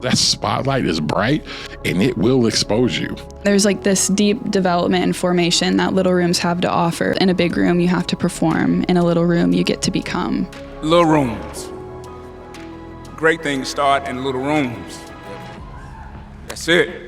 That spotlight is bright and it will expose you. There's like this deep development and formation that little rooms have to offer. In a big room, you have to perform. In a little room, you get to become. Little rooms. Great things start in little rooms. That's it.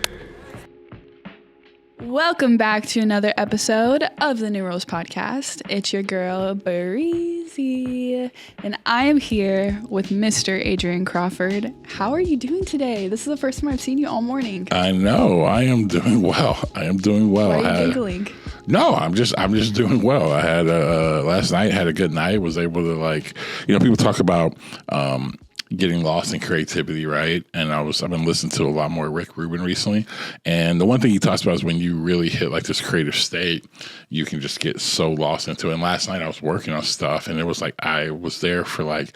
Welcome back to another episode of the New Rules Podcast. It's your girl, Breezy, and I am here with Mr. Adrian Crawford. How are you doing today? This is the first time I've seen you all morning. I know. I am doing well. Why are you giggling? No, I'm just doing well. I had last night, had a good night, was able to people talk about getting lost in creativity, right? And I've been listening to a lot more Rick Rubin recently. And the one thing he talks about is when you really hit like this creative state, you can just get so lost into it. And last night I was working on stuff and it was like, I was there for like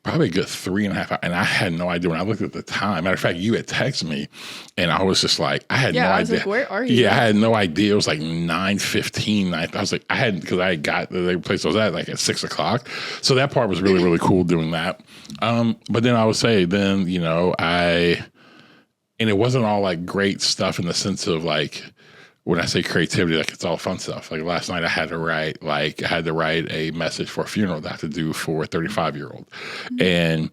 probably a good 3.5 hours and I had no idea when I looked at the time. Matter of fact, you had texted me and I was just like, I had no idea. I was like, where are you? Yeah, I had no idea. It was like 9:15. I was like, because I got the place I was at like at 6 o'clock. So that part was really, really cool doing that. But then I would say, and it wasn't all like great stuff in the sense of like, when I say creativity, like it's all fun stuff. Like last night I had to write a message for a funeral that I had to do for a 35-year-old. Mm-hmm.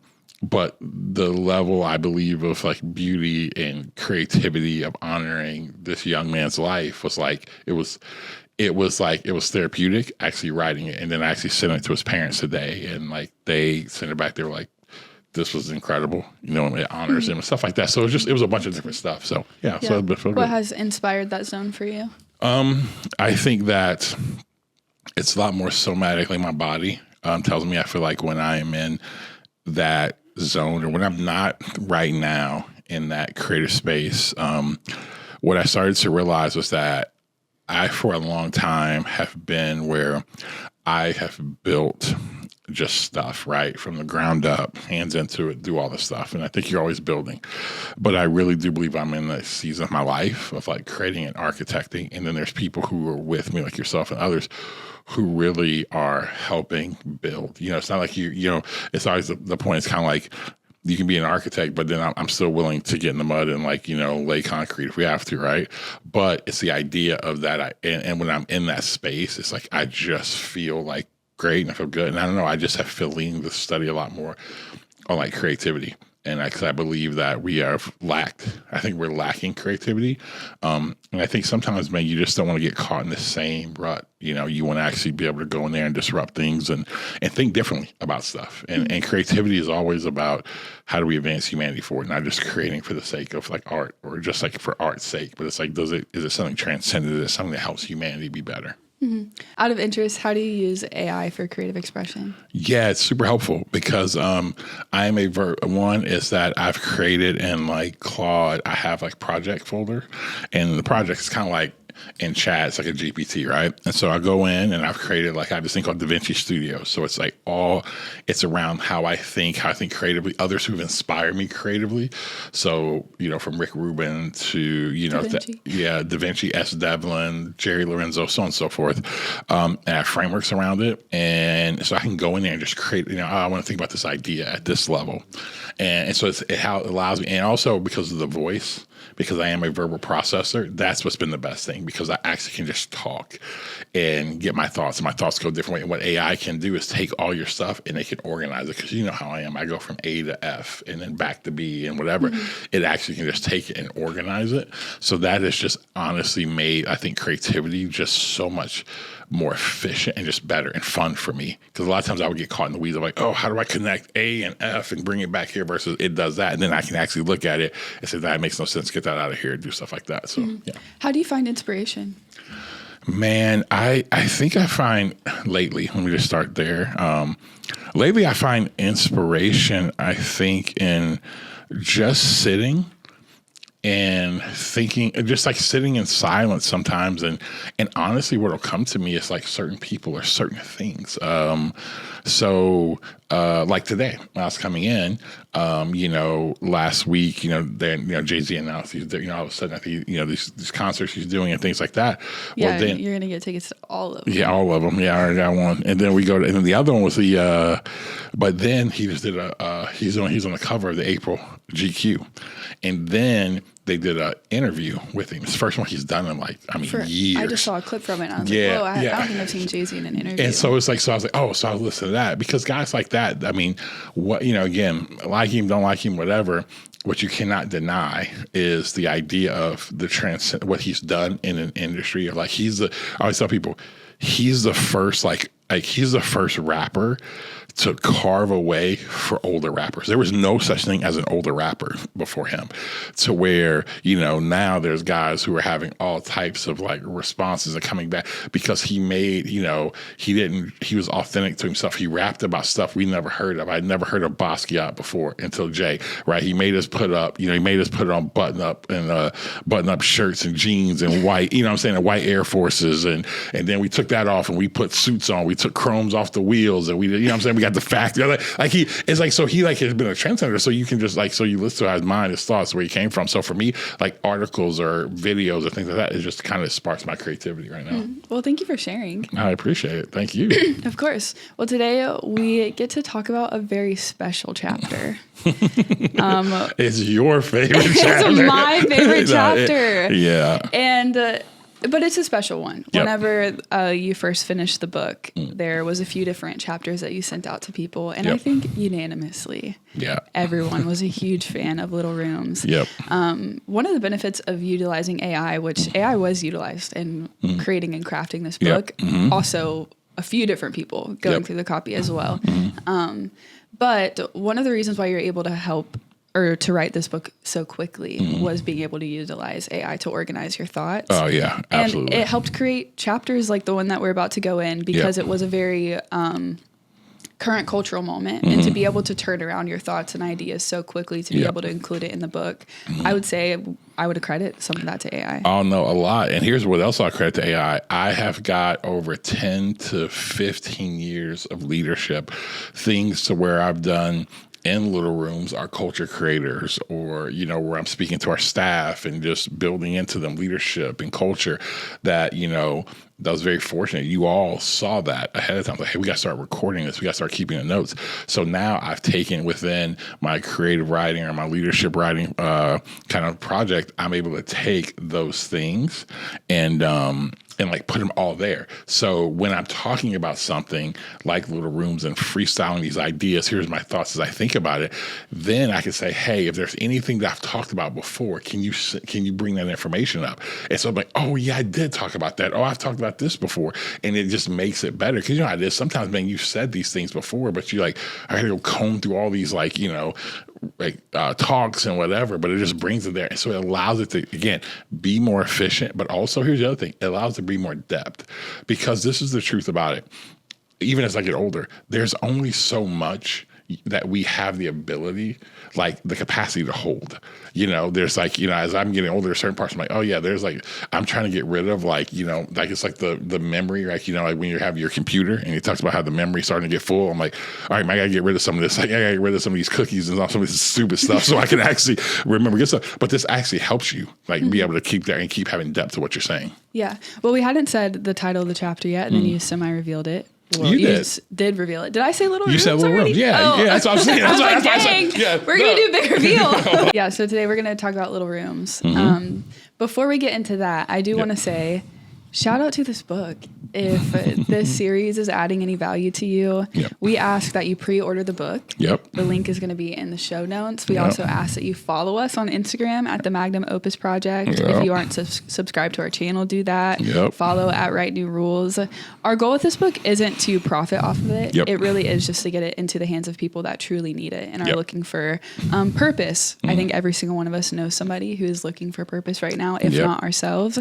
But the level, I believe, of like beauty and creativity of honoring this young man's life was like, it was therapeutic actually writing it. And then I actually sent it to his parents today and like they sent it back. They were like, this was incredible, and it honors him and stuff like that. So it was a bunch of different stuff. So yeah. So what has inspired that zone for you? I think that it's a lot more somatic. Like my body tells me, I feel like when I am in that zone or when I'm not right now in that creative space, what I started to realize was that I, for a long time, have been where I have built just stuff, right? From the ground up, hands into it, do all the stuff. And I think you're always building. But I really do believe I'm in the season of my life of like creating and architecting. And then there's people who are with me, like yourself and others, who really are helping build. It's not like it's always the point. It's kind of like, you can be an architect, but then I'm still willing to get in the mud and lay concrete if we have to, right? But it's the idea of that. And when I'm in that space, it's like I just feel like great and I feel good. And I don't know, I just have feeling to study a lot more on like creativity. And because I believe that I think we're lacking creativity. And I think sometimes, man, you just don't want to get caught in the same rut. You want to actually be able to go in there and disrupt things and think differently about stuff. And creativity is always about how do we advance humanity forward, not just creating for the sake of like art or just like for art's sake. But it's like, is it something transcendent? Is it something that helps humanity be better? Mm-hmm. Out of interest, how do you use AI for creative expression? Yeah, it's super helpful because I am one is that I've created in like Claude, I have like project folder and the project is kind of like in chat, it's like a GPT, right? And so I go in and I've created I have this thing called DaVinci Studio. So it's like it's around how I think creatively, others who've inspired me creatively. So, from Rick Rubin to, DaVinci, S. Devlin, Jerry Lorenzo, so on and so forth. And I have frameworks around it. And so I can go in there and just create, I want to think about this idea at this level. And so it's how it allows me, and also because of the voice, because I am a verbal processor, that's what's been the best thing because I actually can just talk and get my thoughts and my thoughts go different way. And what AI can do is take all your stuff and they can organize it because you know how I am. I go from A to F and then back to B and whatever. Mm-hmm. It actually can just take it and organize it. So that has just honestly made, I think, creativity just so much more efficient and just better and fun for me. Because a lot of times I would get caught in the weeds of like, oh, how do I connect A and F and bring it back here versus it does that. And then I can actually look at it and say, that makes no sense. Get that out of here and do stuff like that. So, yeah. How do you find inspiration? Man, I think I find lately, let me just start there. Lately I find inspiration, I think, in just sitting and thinking, just like sitting in silence sometimes. And honestly, what'll come to me is like certain people or certain things. So like today, when I was coming in, last week, then, Jay-Z announced he's, all of a sudden, I think, these concerts he's doing and things like that. Yeah, well, then, you're going to get tickets to all of them. Yeah, all of them. Yeah, I already got one. And then and then the other one was but then he just did he's on the cover of the April GQ. And then they did an interview with him. It's the first one he's done in years. I just saw a clip from it. And I was like, whoa, I don't think I've seen Jay-Z in an interview. And so it's like, so I was like, oh, so I'll listen to that. Because guys like that, I mean, what, again, like him, don't like him, whatever. What you cannot deny is the idea of what he's done in an industry of like, I always tell people, he's the first, he's the first rapper to carve a way for older rappers. There was no such thing as an older rapper before him, to where, now there's guys who are having all types of responses and coming back because he made, he was authentic to himself. He rapped about stuff we never heard of. I'd never heard of Basquiat before until Jay, right? He made us put up, he made us put on button up shirts and jeans and white, and white Air Forces. And then we took that off and we put suits on. We took chromes off the wheels and we got the factory. He has been a trendsetter. So you can just so you listen to his mind, his thoughts, where he came from. So for me, articles or videos or things like that, it just kind of sparks my creativity right now. Well, thank you for sharing. I appreciate it. Thank you. Of course. Well, today we get to talk about a very special chapter. It's your favorite chapter. It's my favorite chapter. Yeah. And but it's a special one. Yep. Whenever you first finished the book, there was a few different chapters that you sent out to people. And I think unanimously, everyone was a huge fan of Little Rooms. Yep. One of the benefits of utilizing AI, which AI was utilized in creating and crafting this book, also a few different people going through the copy as well. But one of the reasons why you're able to help or to write this book so quickly was being able to utilize AI to organize your thoughts. Oh, yeah, absolutely. And it helped create chapters like the one that we're about to go in because it was a very current cultural moment. And to be able to turn around your thoughts and ideas so quickly to be able to include it in the book, I would say I would credit some of that to AI. Oh, no, a lot. And here's what else I'll credit to AI. I have got over 10 to 15 years of leadership, things to where I've done in Little Rooms, our culture creators, or, where I'm speaking to our staff and just building into them leadership and culture that, that was very fortunate. You all saw that ahead of time. Like, hey, we got to start recording this. We got to start keeping the notes. So now I've taken within my creative writing or my leadership writing kind of project, I'm able to take those things and put them all there. So when I'm talking about something like Little Rooms and freestyling these ideas, here's my thoughts as I think about it, then I can say, hey, if there's anything that I've talked about before, can you bring that information up? And so I'm like, oh yeah, I did talk about that. Oh, I've talked about this before. And it just makes it better. Cause how it is sometimes, man, you've said these things before, but I gotta go comb through all these talks and whatever, but it just brings it there. And so it allows it to, again, be more efficient, but also here's the other thing, it allows it to be more depth, because this is the truth about it. Even as I get older, there's only so much that we have the ability, the capacity to hold. There's as I'm getting older, certain parts I'm like, oh yeah, there's I'm trying to get rid of it's the memory, when you have your computer and it talks about how the memory starting to get full. I'm like, all right, man, I gotta get rid of some of this. I gotta get rid of some of these cookies and some of this stupid stuff so I can actually remember good stuff. But this actually helps you be able to keep that and keep having depth to what you're saying. Yeah. Well, we hadn't said the title of the chapter yet, and then you semi-revealed it. Well, you did reveal it. Did I say Little Rooms? You said Little Rooms. Yeah, yeah, that's what I'm saying. I was like, dang, we're going to do a big reveal. Yeah, so today we're going to talk about Little Rooms. Before we get into that, I do want to say, shout out to this book. If this series is adding any value to you, we ask that you pre-order the book. The link is going to be in the show notes. We also ask that you follow us on Instagram at the Magnum Opus Project. If you aren't subscribed to our channel, do that. Follow at Write New Rules. Our goal with this book isn't to profit off of it. It really is just to get it into the hands of people that truly need it and are looking for purpose. I think every single one of us knows somebody who is looking for purpose right now, if not ourselves.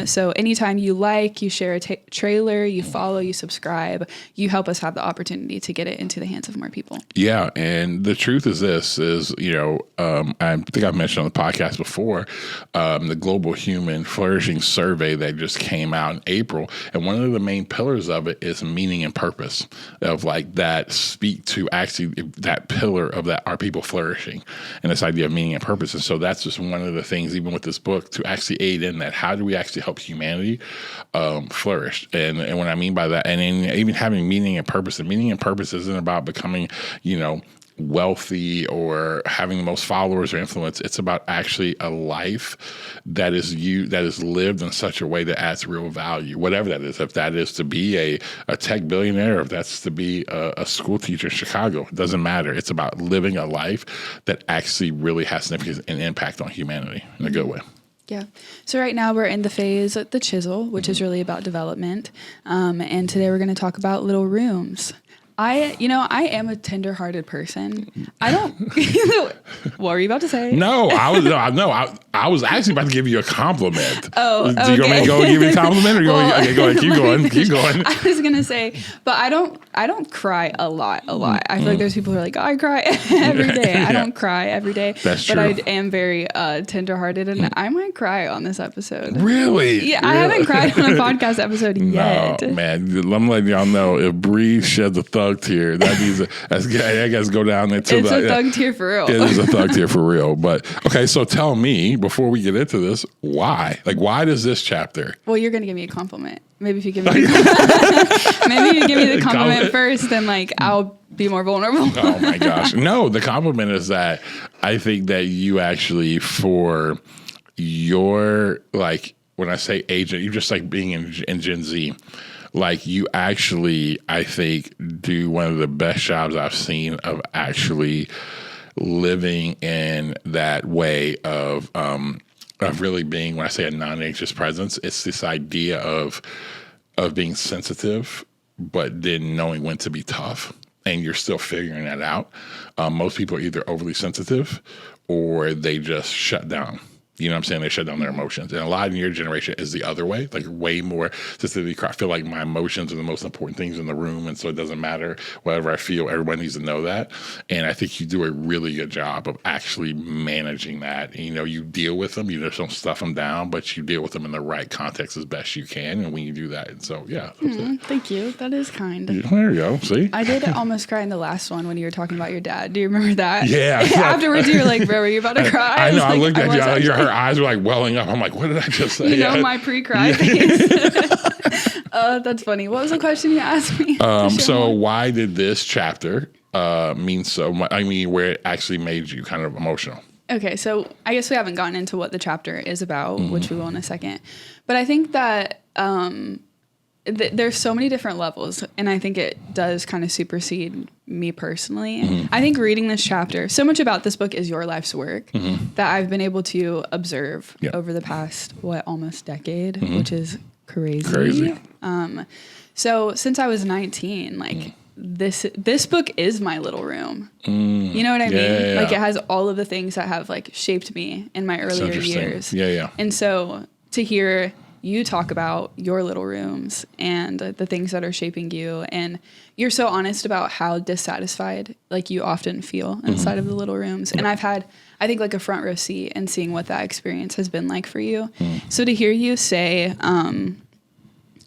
So anytime you share a trailer, you follow, you subscribe, you help us have the opportunity to get it into the hands of more people. Yeah. And the truth is this is, I think I've mentioned on the podcast before, the Global Human Flourishing Survey that just came out in April. And one of the main pillars of it is meaning and purpose of that speak to actually that pillar of that, are people flourishing, and this idea of meaning and purpose. And so that's just one of the things, even with this book, to actually aid in that. How do we actually help humanity flourish? And what I mean by that, and even having meaning and purpose, and meaning and purpose isn't about becoming, wealthy or having the most followers or influence. It's about actually a life that is lived in such a way that adds real value, whatever that is. If that is to be a tech billionaire, if that's to be a school teacher in Chicago, it doesn't matter. It's about living a life that actually really has significance and impact on humanity in a good way. Yeah. So right now we're in the phase of the chisel, which is really about development. And today we're going to talk about little rooms. I am a tender-hearted person. I don't. What were you about to say? No, I was actually about to give you a compliment. Oh, okay. Do you want me to go give you a compliment, or okay, go ahead, keep going. I was gonna say, but I don't cry a lot. I feel like there's people who are like, I cry every day. I don't cry every day. That's true. But I am very tender-hearted, and I might cry on this episode. Really? Yeah, I haven't cried on a podcast episode yet. No, man. I'm letting y'all know, if Bree sheds a thug tear, that means I guess go down into it's a thug tear for real. It is a thug tear for real. But okay, so tell me, before we get into this, why? Like, why does this chapter? Well, you're gonna give me a compliment. Maybe if you give me maybe you give me the compliment first, then like I'll be more vulnerable. Oh my gosh. No, the compliment is that I think that you actually, for your, like, when I say agent, you just like being in Gen Z. Like, you actually, I think, do one of the best jobs I've seen of actually living in that way of really being, when I say a non-anxious presence, it's this idea of being sensitive, but then knowing when to be tough. And you're still figuring that out. Most people are either overly sensitive or they just shut down. You know what I'm saying? They shut down their emotions. And a lot in your generation is the other way, like way more sensitivity. I feel like my emotions are the most important things in the room. And so it doesn't matter whatever I feel. Everyone needs to know that. And I think you do a really good job of actually managing that. And, you deal with them. You just don't stuff them down, but you deal with them in the right context as best you can. And when you do that. And so, yeah. Thank you. That is kind. There you go. See? I did almost cry in the last one when you were talking about your dad. Do you remember that? Yeah. Afterwards, you were like, bro, were you about to cry? I know. I looked at you. Her eyes were like welling up. I'm like, what did I just say? My pre-cry face. That's funny. What was the question you asked me? So why did this chapter mean so much? I mean, where it actually made you kind of emotional? Okay, so I guess we haven't gotten into what the chapter is about, which we will in a second. But I think that there's so many different levels, and I think it does kind of supersede me personally. I think reading this chapter, so much about this book is your life's work that I've been able to observe over the past, almost decade, which is crazy. So since I was 19, like this book is my little room. You know what I mean? Yeah. Like, it has all of the things that have like shaped me in my earlier years. Yeah. And so to hear you talk about your little rooms and the things that are shaping you, and you're so honest about how dissatisfied like you often feel inside of the little rooms. And I've had, I think, like a front row seat and seeing what that experience has been like for you. So to hear you say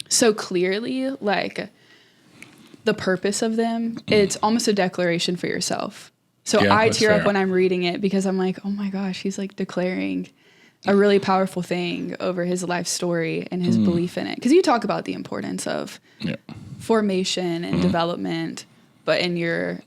so clearly like the purpose of them, it's almost a declaration for yourself. So I tear up when I'm reading it because I'm like, oh my gosh, he's like declaring a really powerful thing over his life story and his belief in it. Because you talk about the importance of formation and development, but in your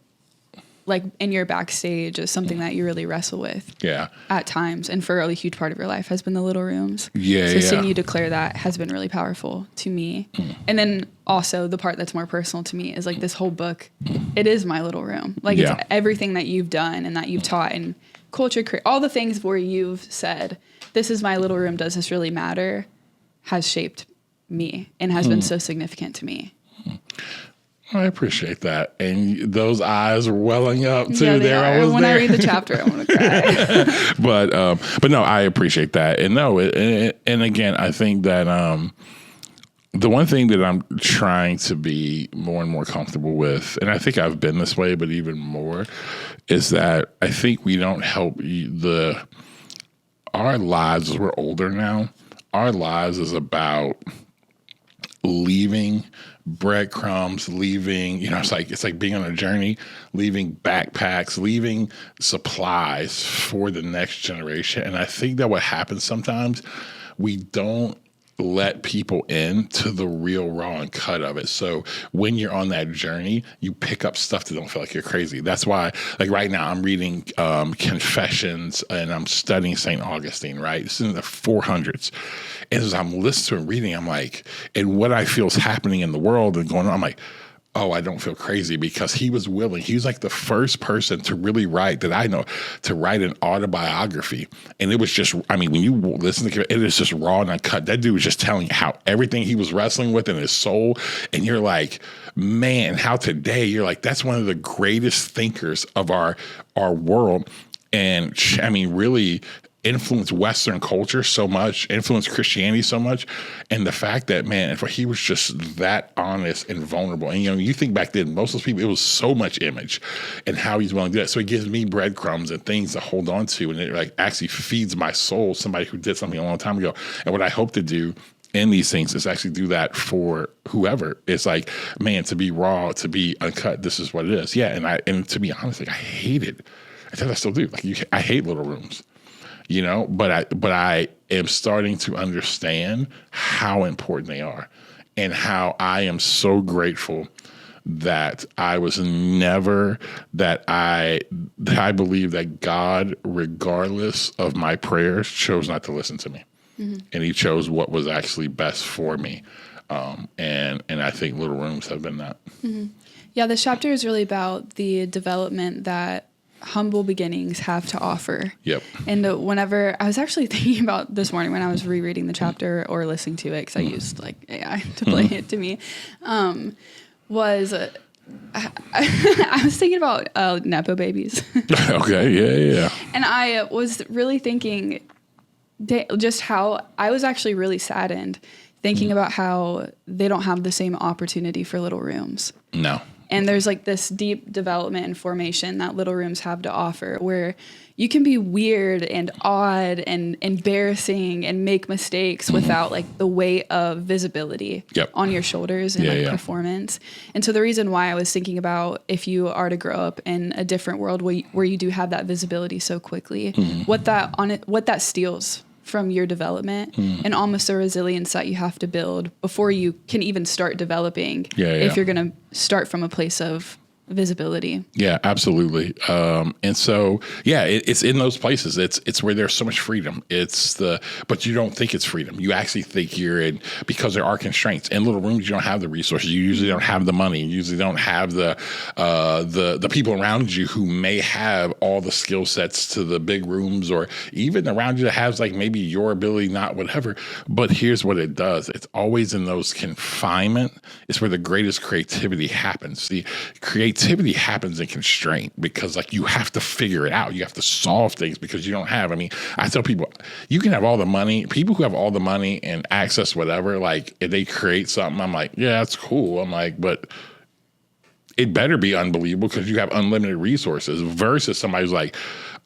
backstage is something that you really wrestle with at times. And for a really huge part of your life has been the little rooms. So seeing you declare that has been really powerful to me. And then also the part that's more personal to me is like this whole book, it is my little room. Like it's everything that you've done and that you've taught and culture, all the things where you've said, this is my little room, does this really matter, has shaped me and has been so significant to me. I appreciate that. And those eyes are welling up too. Yeah, they are. When I read the chapter, I'm going to cry. But no, I appreciate that. And no, and again, I think that the one thing that I'm trying to be more and more comfortable with, and I think I've been this way, but even more, is that I think we don't help our lives as we're older now. Our lives is about leaving breadcrumbs, leaving, it's like being on a journey, leaving backpacks, leaving supplies for the next generation. And I think that what happens sometimes, we don't let people in to the real raw and cut of it. So when you're on that journey, you pick up stuff that don't feel like you're crazy. That's why, like right now, I'm reading Confessions and I'm studying St. Augustine, right? This is in the 400s. And as I'm listening and reading, I'm like, and what I feel is happening in the world and going on, I'm like, oh, I don't feel crazy, because he was willing. He was like the first person to really write, that I know, to write an autobiography. And it was just, I mean, when you listen to it, it is just raw and uncut. That dude was just telling you how everything he was wrestling with in his soul. And you're like, man, how today, you're like, that's one of the greatest thinkers of our world. And I mean, really influenced Western culture so much, influenced Christianity so much. And the fact that, man, if he was just that honest and vulnerable. And, you know, you think back then, most of those people, it was so much image and how he's willing to do that. So it gives me breadcrumbs and things to hold on to. And it like actually feeds my soul, somebody who did something a long time ago. And what I hope to do in these things is actually do that for whoever. It's like, man, to be raw, to be uncut, this is what it is. Yeah. And to be honest, like I hate it. I think I still do. Like I hate little rooms. You know, but I am starting to understand how important they are, and how I am so grateful that I was never, that I believe that God, regardless of my prayers, chose not to listen to me. Mm-hmm. And he chose what was actually best for me. And I think little rooms have been that. Mm-hmm. Yeah, this chapter is really about the development that humble beginnings have to offer. Yep. And whenever I was actually thinking about this morning when I was rereading the chapter or listening to it, because I used like AI to play it to me, I was thinking about Nepo babies. Okay. Yeah. And I was really thinking just how I was actually really saddened thinking about how they don't have the same opportunity for little rooms. No. And there's like this deep development and formation that little rooms have to offer, where you can be weird and odd and embarrassing and make mistakes without like the weight of visibility on your shoulders and performance. And so the reason why I was thinking about, if you are to grow up in a different world where you do have that visibility so quickly, what that steals from your development and almost the resilience that you have to build before you can even start developing if you're going to start from a place of visibility. Yeah, absolutely. And so, it's in those places. It's where there's so much freedom. But you don't think it's freedom. You actually think you're in, because there are constraints. In little rooms, you don't have the resources. You usually don't have the money. You usually don't have the people around you who may have all the skill sets to the big rooms, or even around you that has like maybe your ability, not whatever. But here's what it does. It's always in those confinement. It's where the greatest creativity happens. The creativity happens in constraint, because like you have to figure it out. You have to solve things because you don't have, I mean, I tell people, you can have all the money. People who have all the money and access whatever, like if they create something, I'm like, yeah, that's cool. I'm like, but it better be unbelievable because you have unlimited resources, versus somebody who's like,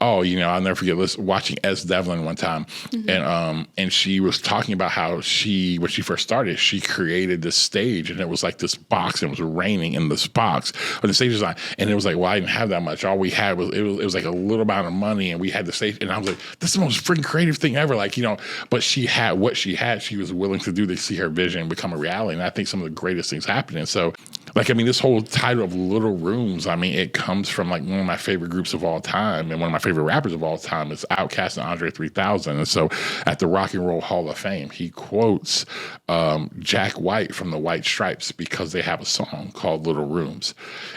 oh, you know, I'll never forget watching S. Devlin one time. And she was talking about how when she first started, she created this stage, and it was like this box, and it was raining in this box on the stage design. And it was like, well, I didn't have that much. All we had was, it was like a little amount of money, and we had the stage. And I was like, this is the most freaking creative thing ever. Like, you know, but she had what she had, she was willing to do to see her vision become a reality. And I think some of the greatest things happening. So, like, I mean, this whole title of Little Rooms, I mean, it comes from like one of my favorite groups of all time, and one of my favorite rappers of all time is Outkast and Andre 3000. And so at the Rock and Roll Hall of Fame, he quotes Jack White from the White Stripes, because they have a song called Little Rooms.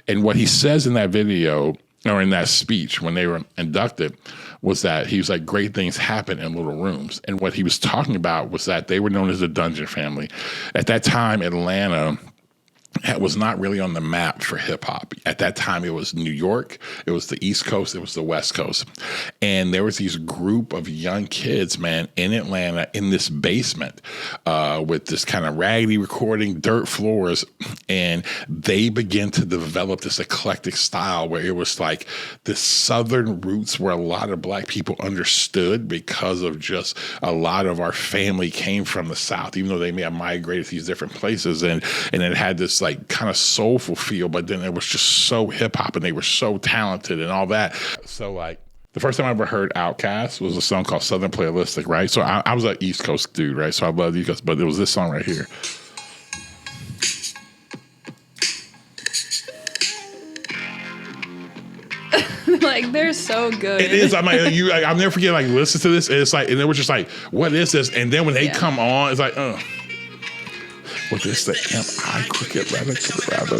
And what he says in that video, or in that speech when they were inducted, was that he was like, great things happen in little rooms. And what he was talking about was that they were known as the Dungeon Family. At that time, Atlanta was not really on the map for hip hop. At that time, it was New York, it was the East Coast, it was the West Coast. And there was these group of young kids, man, in Atlanta, in this basement with this kind of raggedy recording, dirt floors. And they began to develop this eclectic style where it was like the Southern roots where a lot of Black people understood, because of just a lot of our family came from the South, even though they may have migrated to these different places. And it had this like kind of soulful feel, but then it was just so hip hop, and they were so talented and all that. So like The first time I ever heard Outkast was a song called Southern Playalistic, right? So I was an East Coast dude, right? So I loved East Coast, but it was this song right here. Like, they're so good. It is. I'm like, I'll never forget, like, listen to this. And it's like, and it was just like, what is this? And then when they come on, it's like, what is the M.I. cricket rather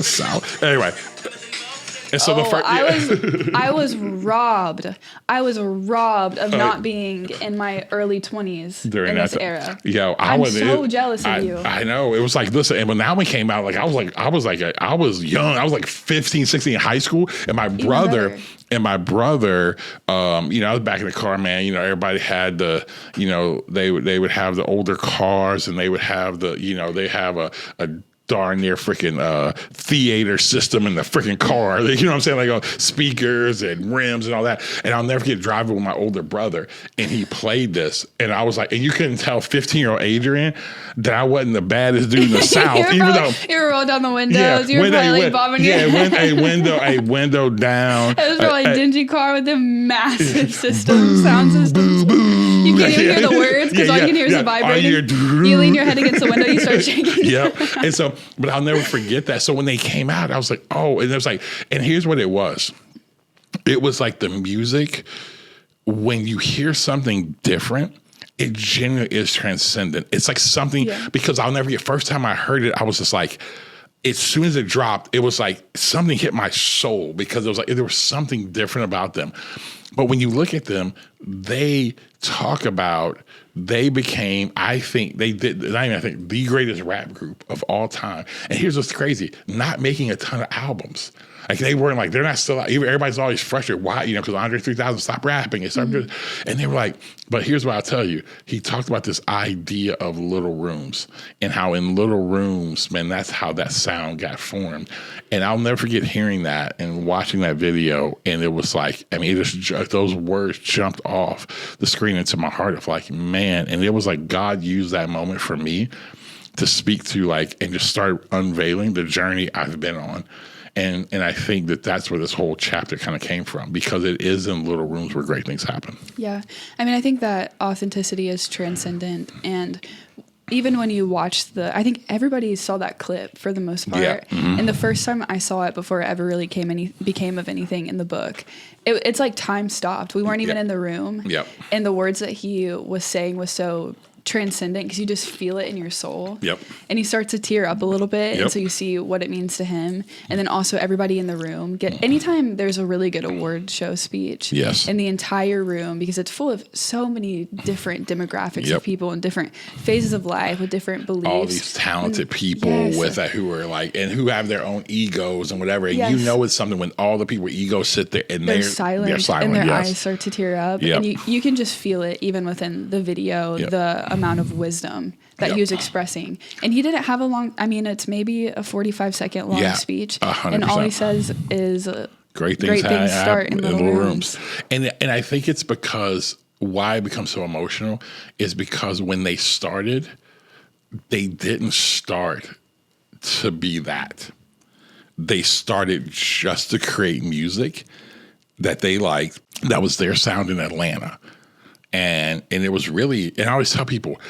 south? Anyway. And so the first, I was robbed. I was robbed of not being in my early 20s in this era. Yo, I'm so jealous of you. I know. It was like, listen, and when that one came out, like I was young. I was like 15, 16 in high school, and my brother. I was back in the car, man. Everybody had the, they would have the older cars, and they would have the, they have a darn near freaking theater system in the freaking car. You know what I'm saying? Like speakers and rims and all that. And I'll never forget driving with my older brother, and he played this. And I was like, and you couldn't tell 15-year-old Adrian that I wasn't the baddest dude in the South. Even though you were rolling down the windows. You were probably bobbing your head. A window down. It was probably a dingy car with a massive sound system. You can't even hear the words because all you can hear is the vibrating. You lean your head against the window, you start shaking. Yep. And so, but I'll never forget that. So when they came out, I was like, oh, and it was like, and here's what it was. It was like the music, when you hear something different, it genuinely is transcendent. It's like something, because I'll never forget, first time I heard it, I was just like, as soon as it dropped, it was like something hit my soul, because it was like, there was something different about them. But when you look at them, they became, the greatest rap group of all time. And here's what's crazy, not making a ton of albums. Like they weren't like, they're not still out. Everybody's always frustrated. Why? Because Andre 3000 stopped rapping and started doing, and they were like, but here's what I'll tell you. He talked about this idea of little rooms, and how in little rooms, man, that's how that sound got formed. And I'll never forget hearing that and watching that video. And it was like, those words jumped off the screen into my heart of like, man. And it was like God used that moment for me to speak to, like, and just start unveiling the journey I've been on. And I think that's where this whole chapter kind of came from, because it is in little rooms where great things happen. Yeah. I mean, I think that authenticity is transcendent. And even when you watch I think everybody saw that clip for the most part. Yeah. Mm-hmm. And the first time I saw it before it ever really became of anything in the book, it's like time stopped. We weren't even in the room. Yep. And the words that he was saying was so transcendent, because you just feel it in your soul. Yep. And you start to tear up a little bit. Yep. And so you see what it means to him. And then also everybody in the room anytime there's a really good award show speech in the entire room, because it's full of so many different demographics of people in different phases of life with different beliefs. All these talented people who are like, and who have their own egos and whatever. And you know it's something when all the people with egos sit there and they're silent. And their eyes start to tear up. Yep. And you can just feel it even within the video, the amount of wisdom that he was expressing. And he didn't have it's maybe a 45-second long speech. 100%. And all he says is great things start in little rooms. And I think it's because why it becomes so emotional is because when they started, they didn't start to be that. They started just to create music that they liked, that was their sound in Atlanta. And it was really, and I always tell people,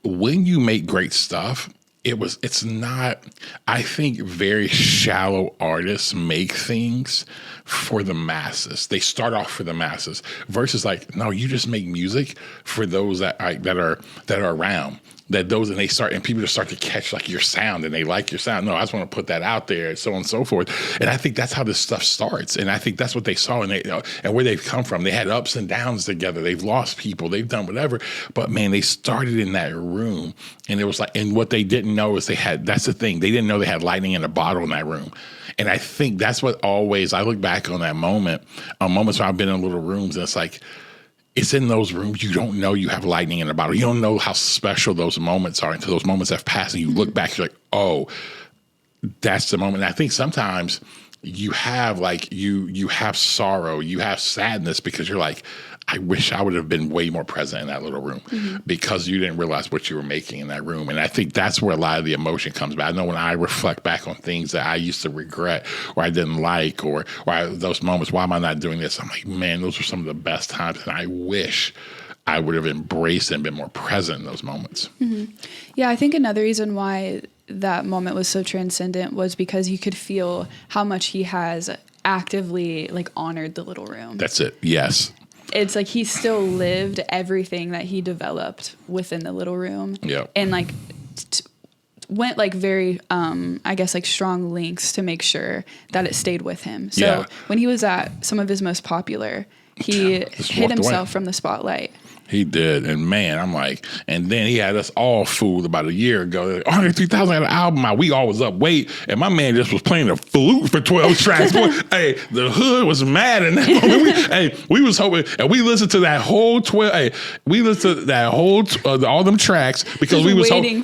when you make great stuff, it's not, I think very shallow artists make things for the masses. They start off for the masses versus like, no, you just make music for those that are around. And people just start to catch like your sound, and they like your sound. No, I just want to put that out there, and so on and so forth. And I think that's how this stuff starts. And I think that's what they saw, and and where they've come from. They had ups and downs together. They've lost people. They've done whatever. But man, they started in that room, and it was like, and what they didn't know is that's the thing. They didn't know they had lightning in a bottle in that room. And I think that's what I look back on that moment, on moments where I've been in little rooms, and it's like, it's in those rooms you don't know you have lightning in a bottle. You don't know how special those moments are until those moments have passed, and you look back, you're like, oh, that's the moment. And I think sometimes you have like you have sorrow, you have sadness because you're like, I wish I would have been way more present in that little room because you didn't realize what you were making in that room. And I think that's where a lot of the emotion comes back. I know when I reflect back on things that I used to regret or I didn't like or those moments, why am I not doing this? I'm like, man, those were some of the best times. And I wish I would have embraced and been more present in those moments. Yeah, I think another reason why that moment was so transcendent was because you could feel how much he has actively like honored the little room. That's it. Yes. It's like he still lived everything that he developed within the little room. Yeah. And like went like very, I guess like strong links to make sure that it stayed with him. So when he was at some of his most popular, he hid himself from the spotlight. He did. And man, I'm like, and then he had us all fooled about a year ago. Andre 3000 had an album out. We all was up wait. And my man just was playing the flute for 12 tracks. Boy, hey, the hood was mad in that moment. We was hoping, and we listened to that whole 12. Hey, we listened to that whole, all them tracks because we was hoping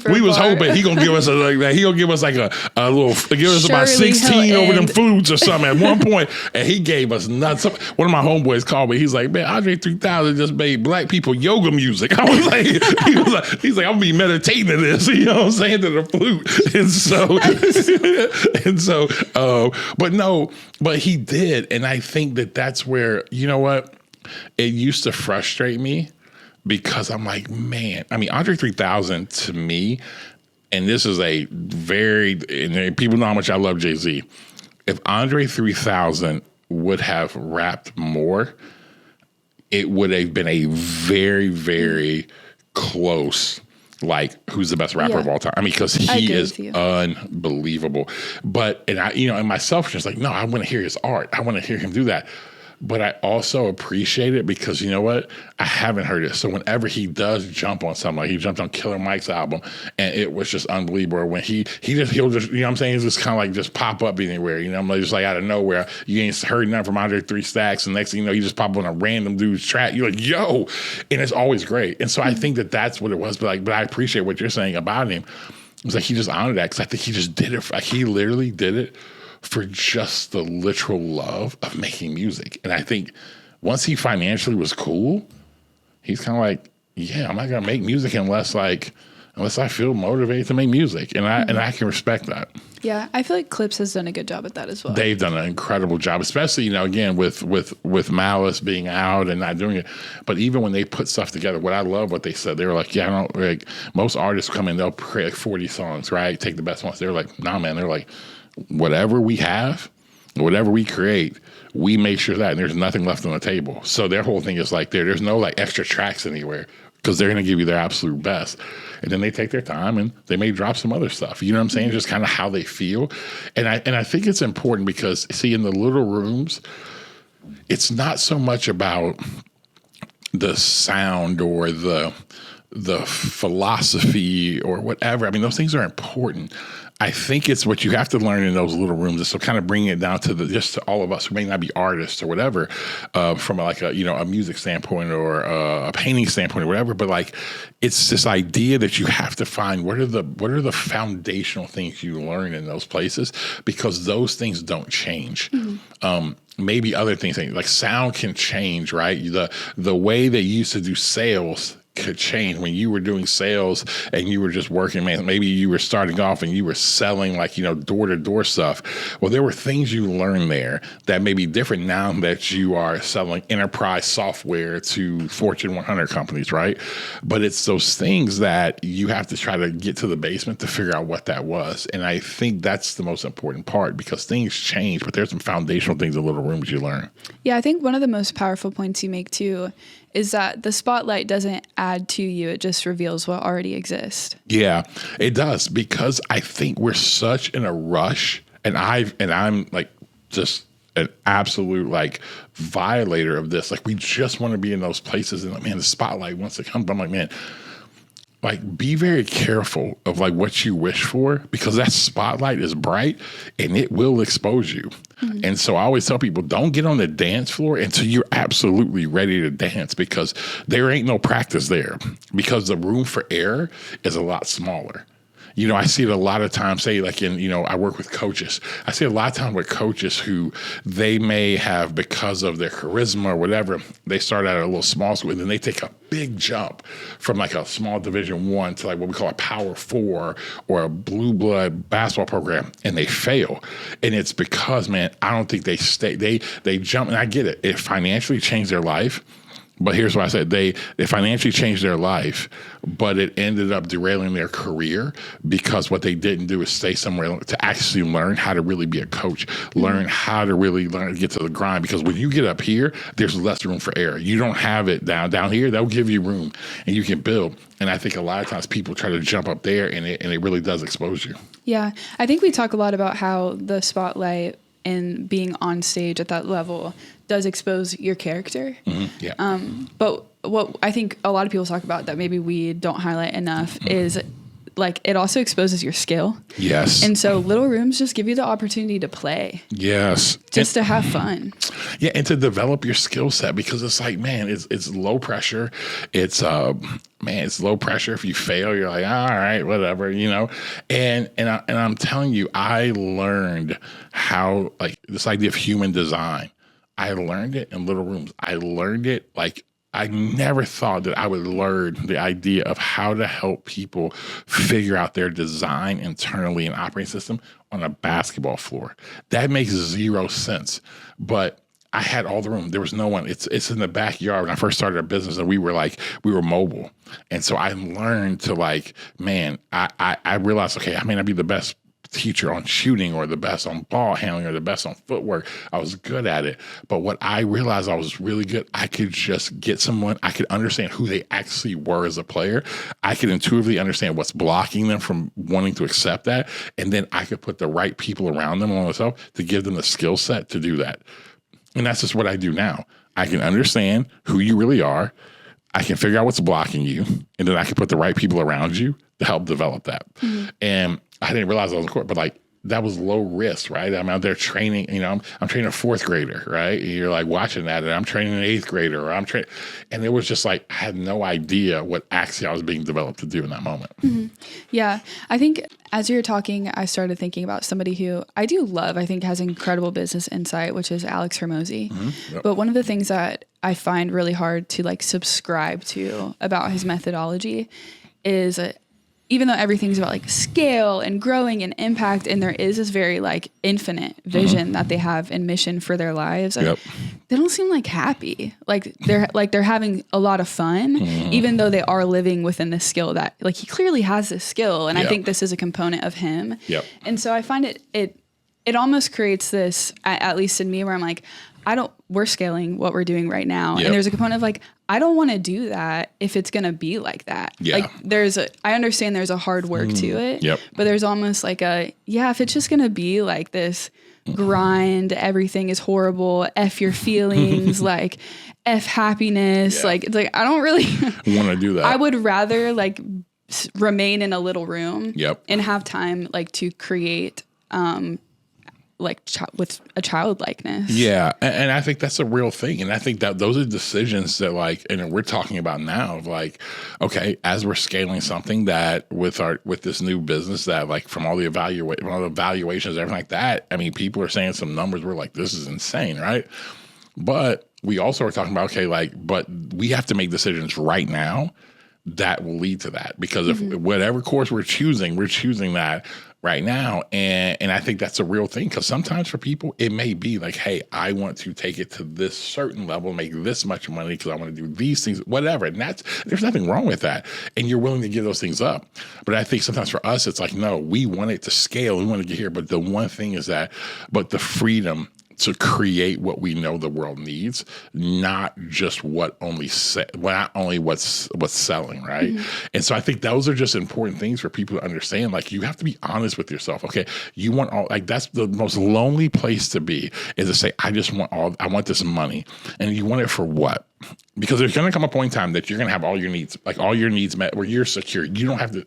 he gonna give us he gonna give us like a little, give us about 16 over them flutes or something at one point. And he gave us nuts. One of my homeboys called me. He's like, man, Andre 3000 just made black people yoga music. I was like, he's like, I'm gonna be meditating to this, you know what I'm saying, to the flute. But he did. And I think that's where, you know what, it used to frustrate me because I'm like, man, I mean, Andre 3000 to me, and this is a very, and people know how much I love Jay-Z. If Andre 3000 would have rapped more, it would have been a very, very close, like, who's the best rapper of all time? I mean, because he is unbelievable. But, and I, you know, and myself just like, no, I want to hear his art. I want to hear him do that. But I also appreciate it because, you know what? I haven't heard it. So whenever he does jump on something, like he jumped on Killer Mike's album, and it was just unbelievable. Or when he'll just, you know what I'm saying? He's just kind of like just pop up anywhere, you know? I'm like, just like out of nowhere. You ain't heard nothing from Andre 3 Stacks, and next thing you know, he just pop on a random dude's track. You're like, yo! And it's always great. And so I think that's what it was. But I appreciate what you're saying about him. It's like he just honored that because I think he just did it. Like he literally did it for just the literal love of making music. And I think once he financially was cool, he's kind of like, yeah, I'm not going to make music unless I feel motivated to make music. And I can respect that. Yeah, I feel like Clips has done a good job at that as well. They've done an incredible job, especially, you know, again, with Malice being out and not doing it. But even when they put stuff together, what I love what they said, they were like, yeah, I don't, like, most artists come in, they'll create like 40 songs, right? Take the best ones. They're like, nah, man, they're like, whatever we have, whatever we create, we make sure that, and there's nothing left on the table. So their whole thing is like there's no like extra tracks anywhere because they're going to give you their absolute best. And then they take their time and they may drop some other stuff. You know what I'm saying? Just kind of how they feel. And I think it's important because, see, in the little rooms, it's not so much about the sound or the philosophy or whatever. I mean, those things are important. I think it's what you have to learn in those little rooms is so kind of bringing it down to just to all of us who may not be artists or whatever, from a music standpoint or a painting standpoint or whatever. But like, it's this idea that you have to find what are the foundational things you learn in those places, because those things don't change. Maybe other things like sound can change, right? The way they used to do sales could change when you were doing sales and you were just working, man. Maybe you were starting off and you were selling like, you know, door-to-door stuff. Well, there were things you learned there that may be different now that you are selling enterprise software to Fortune 100 companies, right? But it's those things that you have to try to get to the basement to figure out what that was. And I think that's the most important part because things change, but there's some foundational things in little rooms you learn. Yeah, I think one of the most powerful points you make too is that the spotlight doesn't add to you. It just reveals what already exists. Yeah, it does, because I think we're such in a rush, and I'm like just an absolute like violator of this. Like we just want to be in those places, and like, man, the spotlight wants to come. But I'm like, man, like be very careful of like what you wish for, because that spotlight is bright and it will expose you. Mm-hmm. And so I always tell people, don't get on the dance floor until you're absolutely ready to dance, because there ain't no practice there, because the room for error is a lot smaller. I see it a lot of times, say like I work with coaches. I see a lot of times with coaches who they may have, because of their charisma or whatever, they start out at a little small school and then they take a big jump from like a small Division I to like what we call a Power 4 or a blue blood basketball program, and they fail. And it's because, man, I don't think they jump, and I get it. It financially changed their life. But here's what I said. They financially changed their life, but it ended up derailing their career because what they didn't do is stay somewhere to actually learn how to really be a coach, learn how to really learn to get to the grind. Because when you get up here, there's less room for error. You don't have it down here. They'll give you room and you can build. And I think a lot of times people try to jump up there and it really does expose you. Yeah. I think we talk a lot about how the spotlight and being on stage at that level does expose your character. Mm-hmm. Yeah. But what I think a lot of people talk about that maybe we don't highlight enough is like it also exposes your skill. Yes. And so little rooms just give you the opportunity to play. Yes. Just to have fun. Yeah, and to develop your skill set, because it's like, man, it's low pressure. It's it's low pressure. If you fail, you're like, all right, whatever, And I'm telling you, I learned how, like, this idea of human design. I learned it in little rooms. I learned it like I never thought that I would learn the idea of how to help people figure out their design internally and operating system on a basketball floor. That makes zero sense. But I had all the room. There was no one. It's in the backyard when I first started our business, and we were mobile. And so I learned to I realized, okay, I may not be the best teacher on shooting or the best on ball handling or the best on footwork. I was good at it. But what I realized I was really good, I could just get someone, I could understand who they actually were as a player. I could intuitively understand what's blocking them from wanting to accept that. And then I could put the right people around them along myself to give them the skill set to do that. And that's just what I do now. I can understand who you really are. I can figure out what's blocking you. And then I can put the right people around you to help develop that. Mm-hmm. And I didn't realize I was in court, but like that was low risk, right? I'm out there training, I'm training a fourth grader, right? And you're like watching that, and I'm training an eighth grader, or I'm training, and it was just like I had no idea what actually I was being developed to do in that moment. Mm-hmm. Yeah, I think as you were talking, I started thinking about somebody who I do love. I think has incredible business insight, which is Alex Hormozy. Mm-hmm. Yep. But one of the things that I find really hard to like subscribe to about his methodology is even though everything's about like scale and growing and impact, and there is this very like infinite vision that they have and mission for their lives, like, they don't seem like happy. Like they're having a lot of fun, even though they are living within this skill that like he clearly has this skill. And I think this is a component of him. Yep. And so I find it almost creates this, at least in me, where I'm like, we're scaling what we're doing right now. Yep. And there's a component of like, I don't want to do that if it's going to be like that. Yeah. Like I understand there's a hard work to it, but there's almost like if it's just going to be like this grind, everything is horrible, F your feelings, like F happiness. Like, it's like, I don't really want to do that. I would rather like remain in a little room and have time like to create, with a childlikeness. Yeah. And I think that's a real thing. And I think that those are decisions that like, and we're talking about now of like, okay, as we're scaling something that with this new business that like from all the evaluations, everything like that, I mean, people are saying some numbers. We're like, this is insane. Right. But we also are talking about, okay, like, but we have to make decisions right now that will lead to that, because if whatever course we're choosing that right now. And I think that's a real thing, because sometimes for people, it may be like, hey, I want to take it to this certain level, make this much money because I want to do these things, whatever. And there's nothing wrong with that. And you're willing to give those things up. But I think sometimes for us, it's like, no, we want it to scale. We want to get here. But the one thing is but the freedom to create what we know the world needs, not just not only what's selling, right? And so I think those are just important things for people to understand. Like, you have to be honest with yourself. Okay, you want all, like, that's the most lonely place to be, is to say, I want this money. And you want it for what? Because there's going to come a point in time that you're going to have all your needs met, where you're secure. You don't have to,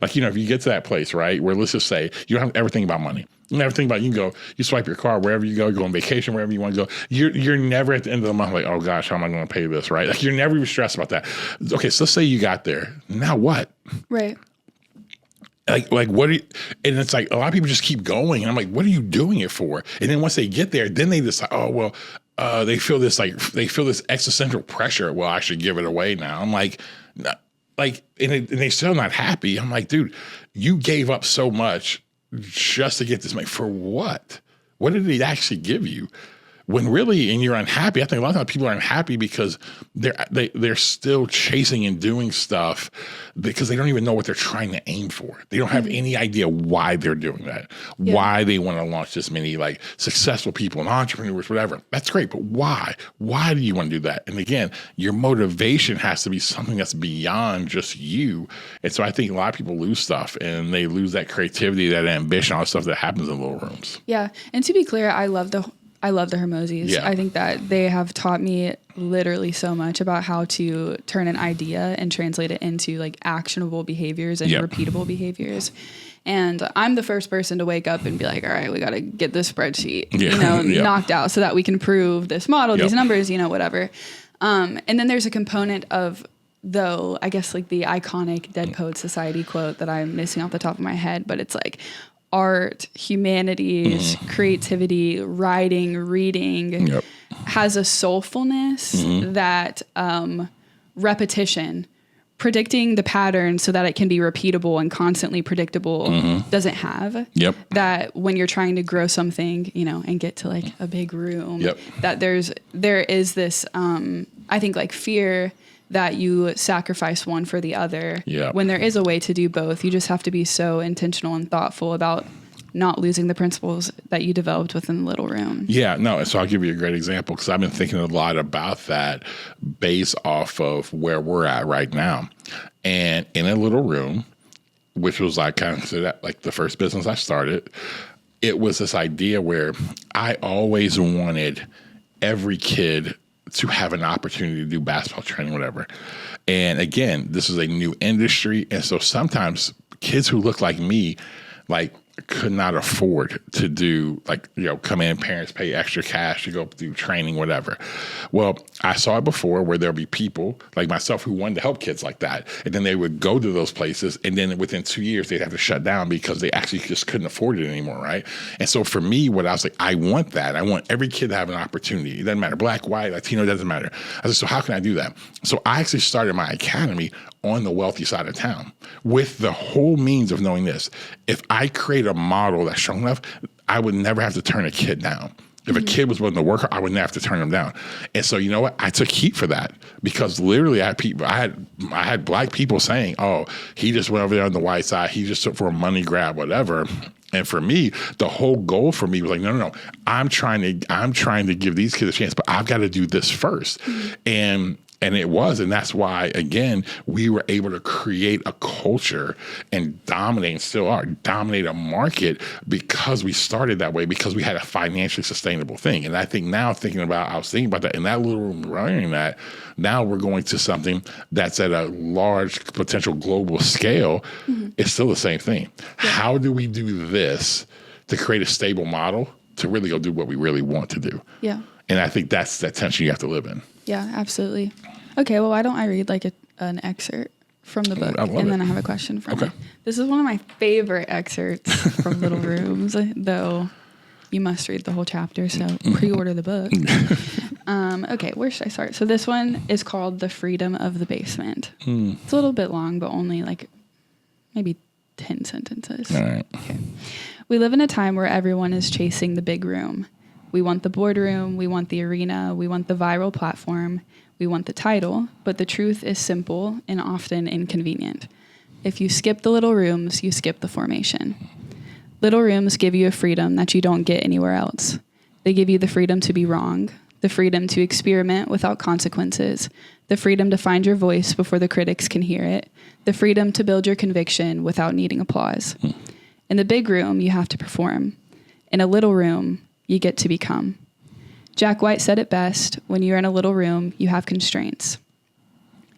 like, if you get to that place, right, where let's just say you don't have to ever think about money. You never think about, you can go, you swipe your card wherever you go on vacation, wherever you want to go. You're never at the end of the month like, oh gosh, how am I going to pay this, right? Like, you're never even stressed about that. Okay, so let's say you got there. Now what? Right. Like what are you, and it's like a lot of people just keep going, and I'm like, what are you doing it for? And then once they get there, then they decide, oh well, they feel this existential pressure. Well, I should give it away now. I'm like, and they're still not happy. I'm like, dude, you gave up so much just to get this money for what? What did it actually give you? When really, and you're unhappy, I think a lot of times people are unhappy because they're still chasing and doing stuff because they don't even know what they're trying to aim for. They don't have any idea why they're doing that, why they want to launch this many like successful people and entrepreneurs, whatever. That's great, but why? Why do you want to do that? And again, your motivation has to be something that's beyond just you. And so I think a lot of people lose stuff and they lose that creativity, that ambition, all the stuff that happens in little rooms. Yeah, and to be clear, I love the Hermosies. Yeah. I think that they have taught me literally so much about how to turn an idea and translate it into like actionable behaviors and repeatable behaviors. And I'm the first person to wake up and be like, all right, we got to get this spreadsheet, knocked out so that we can prove this model, these numbers, whatever. And then there's a component of, though, I guess like the iconic Dead Poets Society quote that I'm missing off the top of my head, but it's like, art, humanities, creativity, writing, reading has a soulfulness that repetition, predicting the pattern so that it can be repeatable and constantly predictable doesn't have. That when you're trying to grow something, and get to like a big room, that there is this, I think like fear that you sacrifice one for the other. When there is a way to do both, you just have to be so intentional and thoughtful about not losing the principles that you developed within the little room. Yeah, no. So I'll give you a great example because I've been thinking a lot about that based off of where we're at right now. And in a little room, which was like kind of considered that like the first business I started, it was this idea where I always wanted every kid to have an opportunity to do basketball training, whatever. And again, this is a new industry. And so sometimes kids who look like me, like could not afford to do like, come in, parents pay extra cash to go do training, whatever. Well, I saw it before where there'll be people like myself who wanted to help kids like that. And then they would go to those places. And then within 2 years, they'd have to shut down because they actually just couldn't afford it anymore. Right. And so for me, what I was like, I want that. I want every kid to have an opportunity. It doesn't matter. Black, white, Latino, it doesn't matter. I said, so how can I do that? So I actually started my academy on the wealthy side of town with the whole means of knowing this. If I create a model that's strong enough, I would never have to turn a kid down. If a kid was willing to work, I would never have to turn them down. And so, you know what? I took heat for that because literally I had black people saying, oh, he just went over there on the white side. He just took for a money grab, whatever. And for me, the whole goal for me was like, no. I'm trying to give these kids a chance, but I've got to do this first. And it was, and that's why, again, we were able to create a culture and dominate, and still are, dominate a market because we started that way, because we had a financially sustainable thing. And I think now I was thinking about that in that little room running that, now we're going to something that's at a large potential global scale. It's still the same thing. How do we do this to create a stable model to really go do what we really want to do? Yeah. And I think that's that tension you have to live in. Yeah, absolutely. Okay, well, why don't I read like an excerpt from the book, and then I have a question from it. This is one of my favorite excerpts from Little Rooms, though you must read the whole chapter, so pre-order the book. Okay, where should I start? So this one is called The Freedom of the Basement. It's a little bit long, but only like maybe 10 sentences. All right. Okay. We live in a time where everyone is chasing the big room. We want the boardroom, we want the arena, we want the viral platform, we want the title, but the truth is simple and often inconvenient. If you skip the little rooms, you skip the formation. Little rooms give you a freedom that you don't get anywhere else. They give you the freedom to be wrong, the freedom to experiment without consequences, the freedom to find your voice before the critics can hear it, the freedom to build your conviction without needing applause. In the big room, you have to perform. In a little room, you get to become. Jack White said it best, when you're in a little room, you have constraints.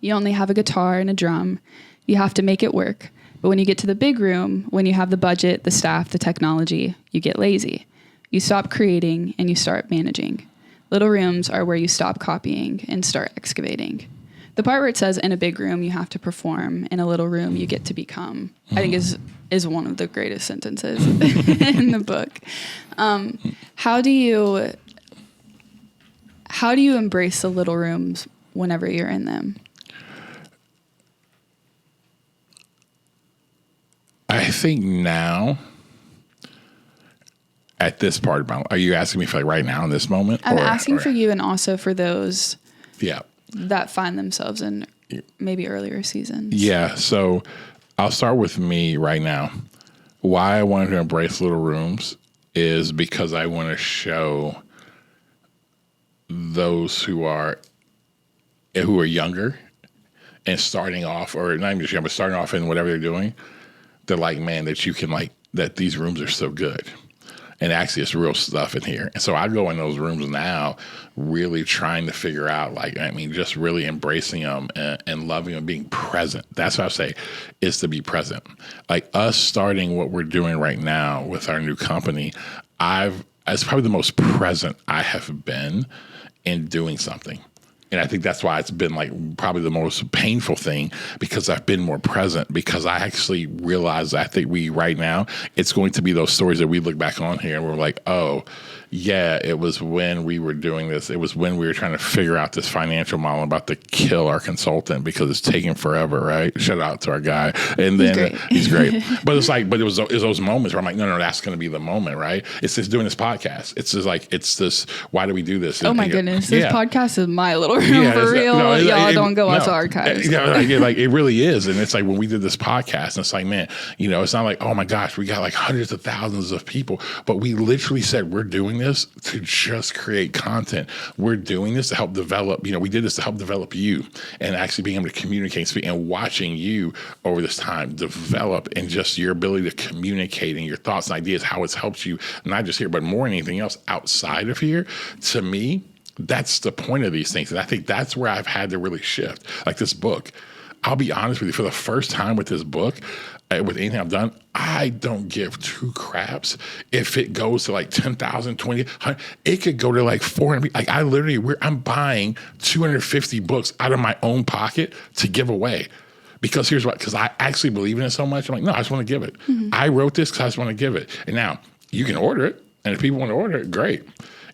You only have a guitar and a drum. You have to make it work. But when you get to the big room, when you have the budget, the staff, the technology, you get lazy. You stop creating and you start managing. Little rooms are where you stop copying and start excavating. The part where it says in a big room you have to perform, in a little room you get to become, I think is one of the greatest sentences in the book. How do you embrace the little rooms whenever you're in them? I think now, at this part of my life, are you asking me for like right now in this moment? I'm asking for you and also for those yeah, that find themselves in maybe earlier seasons. Yeah, so I'll start with me right now. Why I wanted to embrace little rooms is because I want to show those who are younger and starting off, or not even just younger, but starting off in whatever they're doing, they're like, man, that you can like, that these rooms are so good. And actually, it's real stuff in here. And so I go in those rooms now really trying to figure out, like, I mean, just really embracing them and loving them, being present. That's what I say, is to be present. Like us starting what we're doing right now with our new company, it's probably the most present I have been in doing something. And I think that's why it's been like probably the most painful thing, because I've been more present, because I actually realize, I think right now, it's going to be those stories that we look back on here and we're like, oh, yeah, it was when we were doing this. It was when we were trying to figure out this financial model, about to kill our consultant because it's taking forever, right? Shout out to our guy. And then he's great. But it's like, but it was those moments where I'm like, no, that's going to be the moment, right? It's just doing this podcast. It's just like, it's this, why do we do this? Oh my goodness. This podcast is my little room for real. Y'all don't go out to Outkast. Like it really is. And it's like when we did this podcast, and it's like, man, it's not like, oh my gosh, we got like hundreds of thousands of people, but we literally said, we're doing this to just create content. We're doing this to help develop, we did this to help develop you, and actually being able to communicate, speak, and watching you over this time develop, and just your ability to communicate and your thoughts and ideas, how it's helped you, not just here, but more than anything else outside of here. To me, that's the point of these things. And I think that's where I've had to really shift. Like this book, I'll be honest with you, for the first time with this book, with anything I've done, I don't give two craps if it goes to like 10,000, 20,000. It could go to like 400. Like I'm buying 250 books out of my own pocket to give away. Because here's what, because I actually believe in it so much. I'm like, no, I just want to give it. Mm-hmm. I wrote this because I just want to give it. And now you can order it. And if people want to order it, great.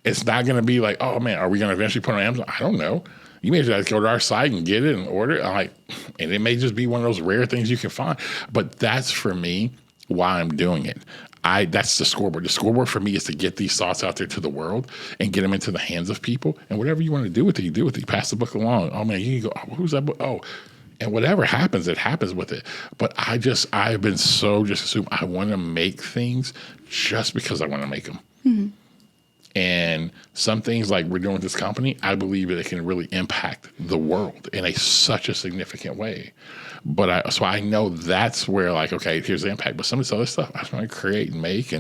It's not going to be like, oh man, are we going to eventually put it on Amazon? I don't know. You may just go to our site and get it and order it. And it may just be one of those rare things you can find. But that's for me why I'm doing it. That's the scoreboard. The scoreboard for me is to get these thoughts out there to the world and get them into the hands of people. And whatever you want to do with it, you do with it. You pass the book along. Oh man, you can go, oh, who's that book? Oh, and whatever happens, it happens with it. But I've been so just assumed I want to make things just because I want to make them. Mm-hmm. And some things like we're doing with this company, I believe that it can really impact the world in such a significant way. But so I know that's where, like, okay, here's the impact. But some of this other stuff, I just want to create and make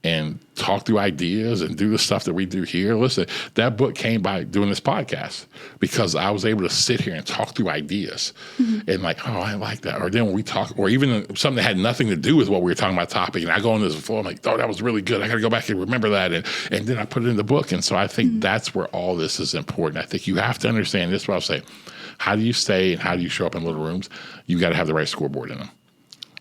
and talk through ideas and do the stuff that we do here. Listen, that book came by doing this podcast, because I was able to sit here and talk through ideas. Mm-hmm. And like, oh, I like that. Or then when we talk, or even something that had nothing to do with what we were talking about topic, and I go on this floor, I'm like, oh, that was really good. I got to go back and remember that. And then I put it in the book. And so I think that's where all this is important. I think you have to understand this, what I'll say. How do you stay and how do you show up in little rooms? You got to have the right scoreboard in them.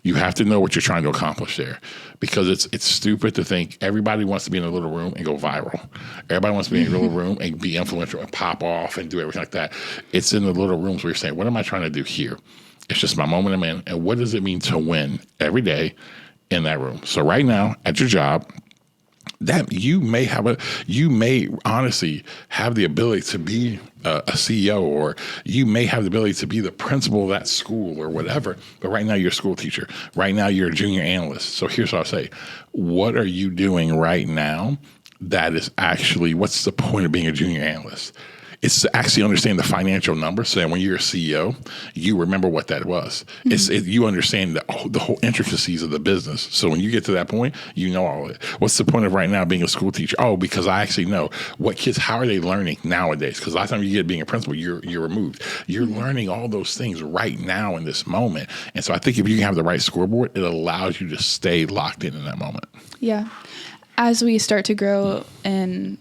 You have to know what you're trying to accomplish there, because it's stupid to think everybody wants to be in a little room and go viral. Everybody wants to be in a little room and be influential and pop off and do everything like that. It's in the little rooms where you're saying, what am I trying to do here? It's just my moment I'm in. And what does it mean to win every day in that room? So right now at your job, that you may honestly have the ability to be a CEO, or you may have the ability to be the principal of that school or whatever. But right now you're a school teacher. Right now you're a junior analyst. So here's what I'll say. What are you doing right now that is actually, what's the point of being a junior analyst? It's to actually understand the financial numbers, so that when you're a CEO, you remember what that was. Mm-hmm. You understand the whole intricacies of the business. So when you get to that point, you know all of it. What's the point of right now being a school teacher? Oh, because I actually know what kids, how are they learning nowadays? Because a lot of times you get being a principal, you're removed. You're learning all those things right now in this moment. And so I think if you can have the right scoreboard, it allows you to stay locked in that moment. Yeah. As we start to grow in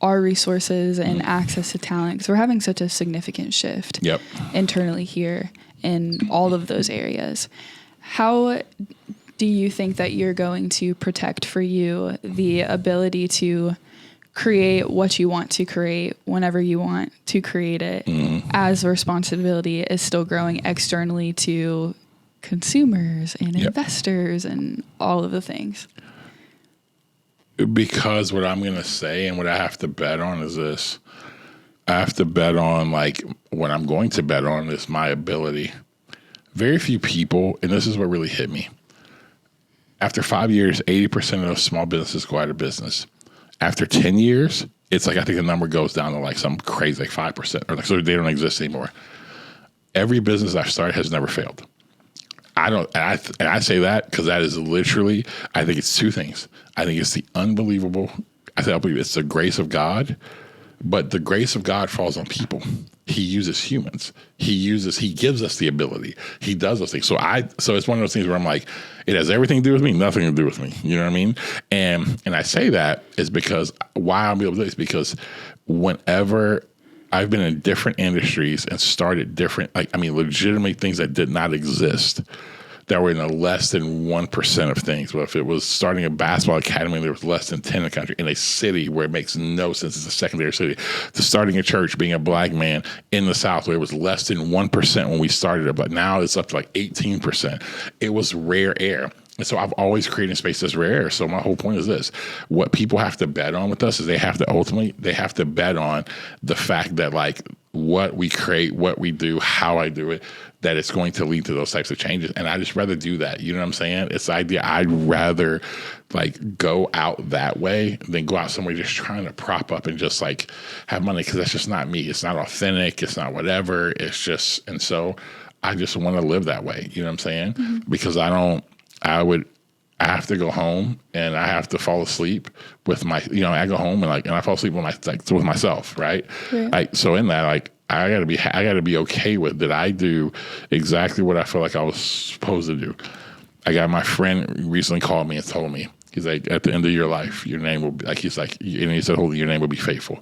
our resources and access to talent, because we're having such a significant shift internally here in all of those areas. How do you think that you're going to protect for you the ability to create what you want to create whenever you want to create it, as the responsibility is still growing externally to consumers and investors and all of the things? Because what I'm going to say and what I have to bet on is this. I have to bet on, like, what I'm going to bet on is my ability. Very few people, and this is what really hit me. After 5 years, 80% of those small businesses go out of business. After 10 years, it's like, I think the number goes down to like some crazy, like 5%, or like, so they don't exist anymore. Every business I've started has never failed. And I say that because that is literally, I think it's two things. I think it's the unbelievable, I believe it's the grace of God, but the grace of God falls on people. He uses humans. He gives us the ability. He does those things. So it's one of those things where I'm like, it has everything to do with me, nothing to do with me. You know what I mean? And I say that is because why I'm able to do this, because whenever I've been in different industries and started different, legitimately things that did not exist, that were in a less than 1% of things. Well, if it was starting a basketball academy, there was less than 10 in the country, in a city where it makes no sense, it's a secondary city, to starting a church, being a black man in the South, where it was less than 1% when we started it, but now it's up to like 18%. It was rare air. And so I've always created space that's rare. So my whole point is this. What people have to bet on with us is they have to bet on the fact that, like, what we create, what we do, how I do it, that it's going to lead to those types of changes. And I just rather do that. You know what I'm saying? It's the idea. I'd rather like go out that way than go out somewhere just trying to prop up and just like have money, because that's just not me. It's not authentic. It's not whatever. It's just, and so I just want to live that way. You know what I'm saying? Mm-hmm. Because I have to go home and I have to fall asleep with my, I go home and I fall asleep with myself. Right. So in that, like, I gotta be okay with that. I do exactly what I feel like I was supposed to do. I got my friend recently called me and told me, he's like, at the end of your life, your name will be like, he's like, and he said, your name will be faithful.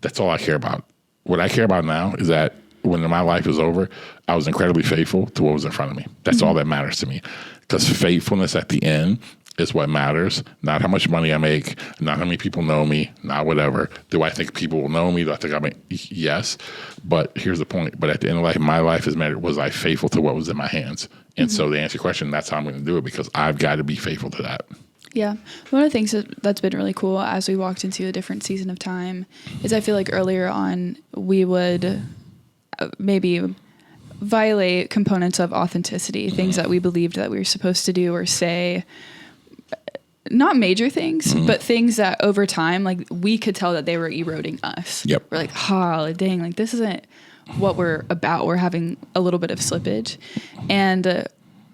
That's all I care about. What I care about now is that when my life is over, I was incredibly faithful to what was in front of me. That's all that matters to me. Because faithfulness at the end is what matters. Not how much money I make, not how many people know me, not whatever. Do I think people will know me? Do I think yes. But here's the point. But at the end of life, my life is mattered. Was I faithful to what was in my hands? And so to answer your question, that's how I'm going to do it, because I've got to be faithful to that. Yeah. One of the things that's been really cool as we walked into a different season of time is I feel like earlier on we would maybe violate components of authenticity, things that we believed that we were supposed to do or say. Not major things, but things that over time, like, we could tell that they were eroding us. Yep. We're like, dang, like, this isn't what we're about. We're having a little bit of slippage, and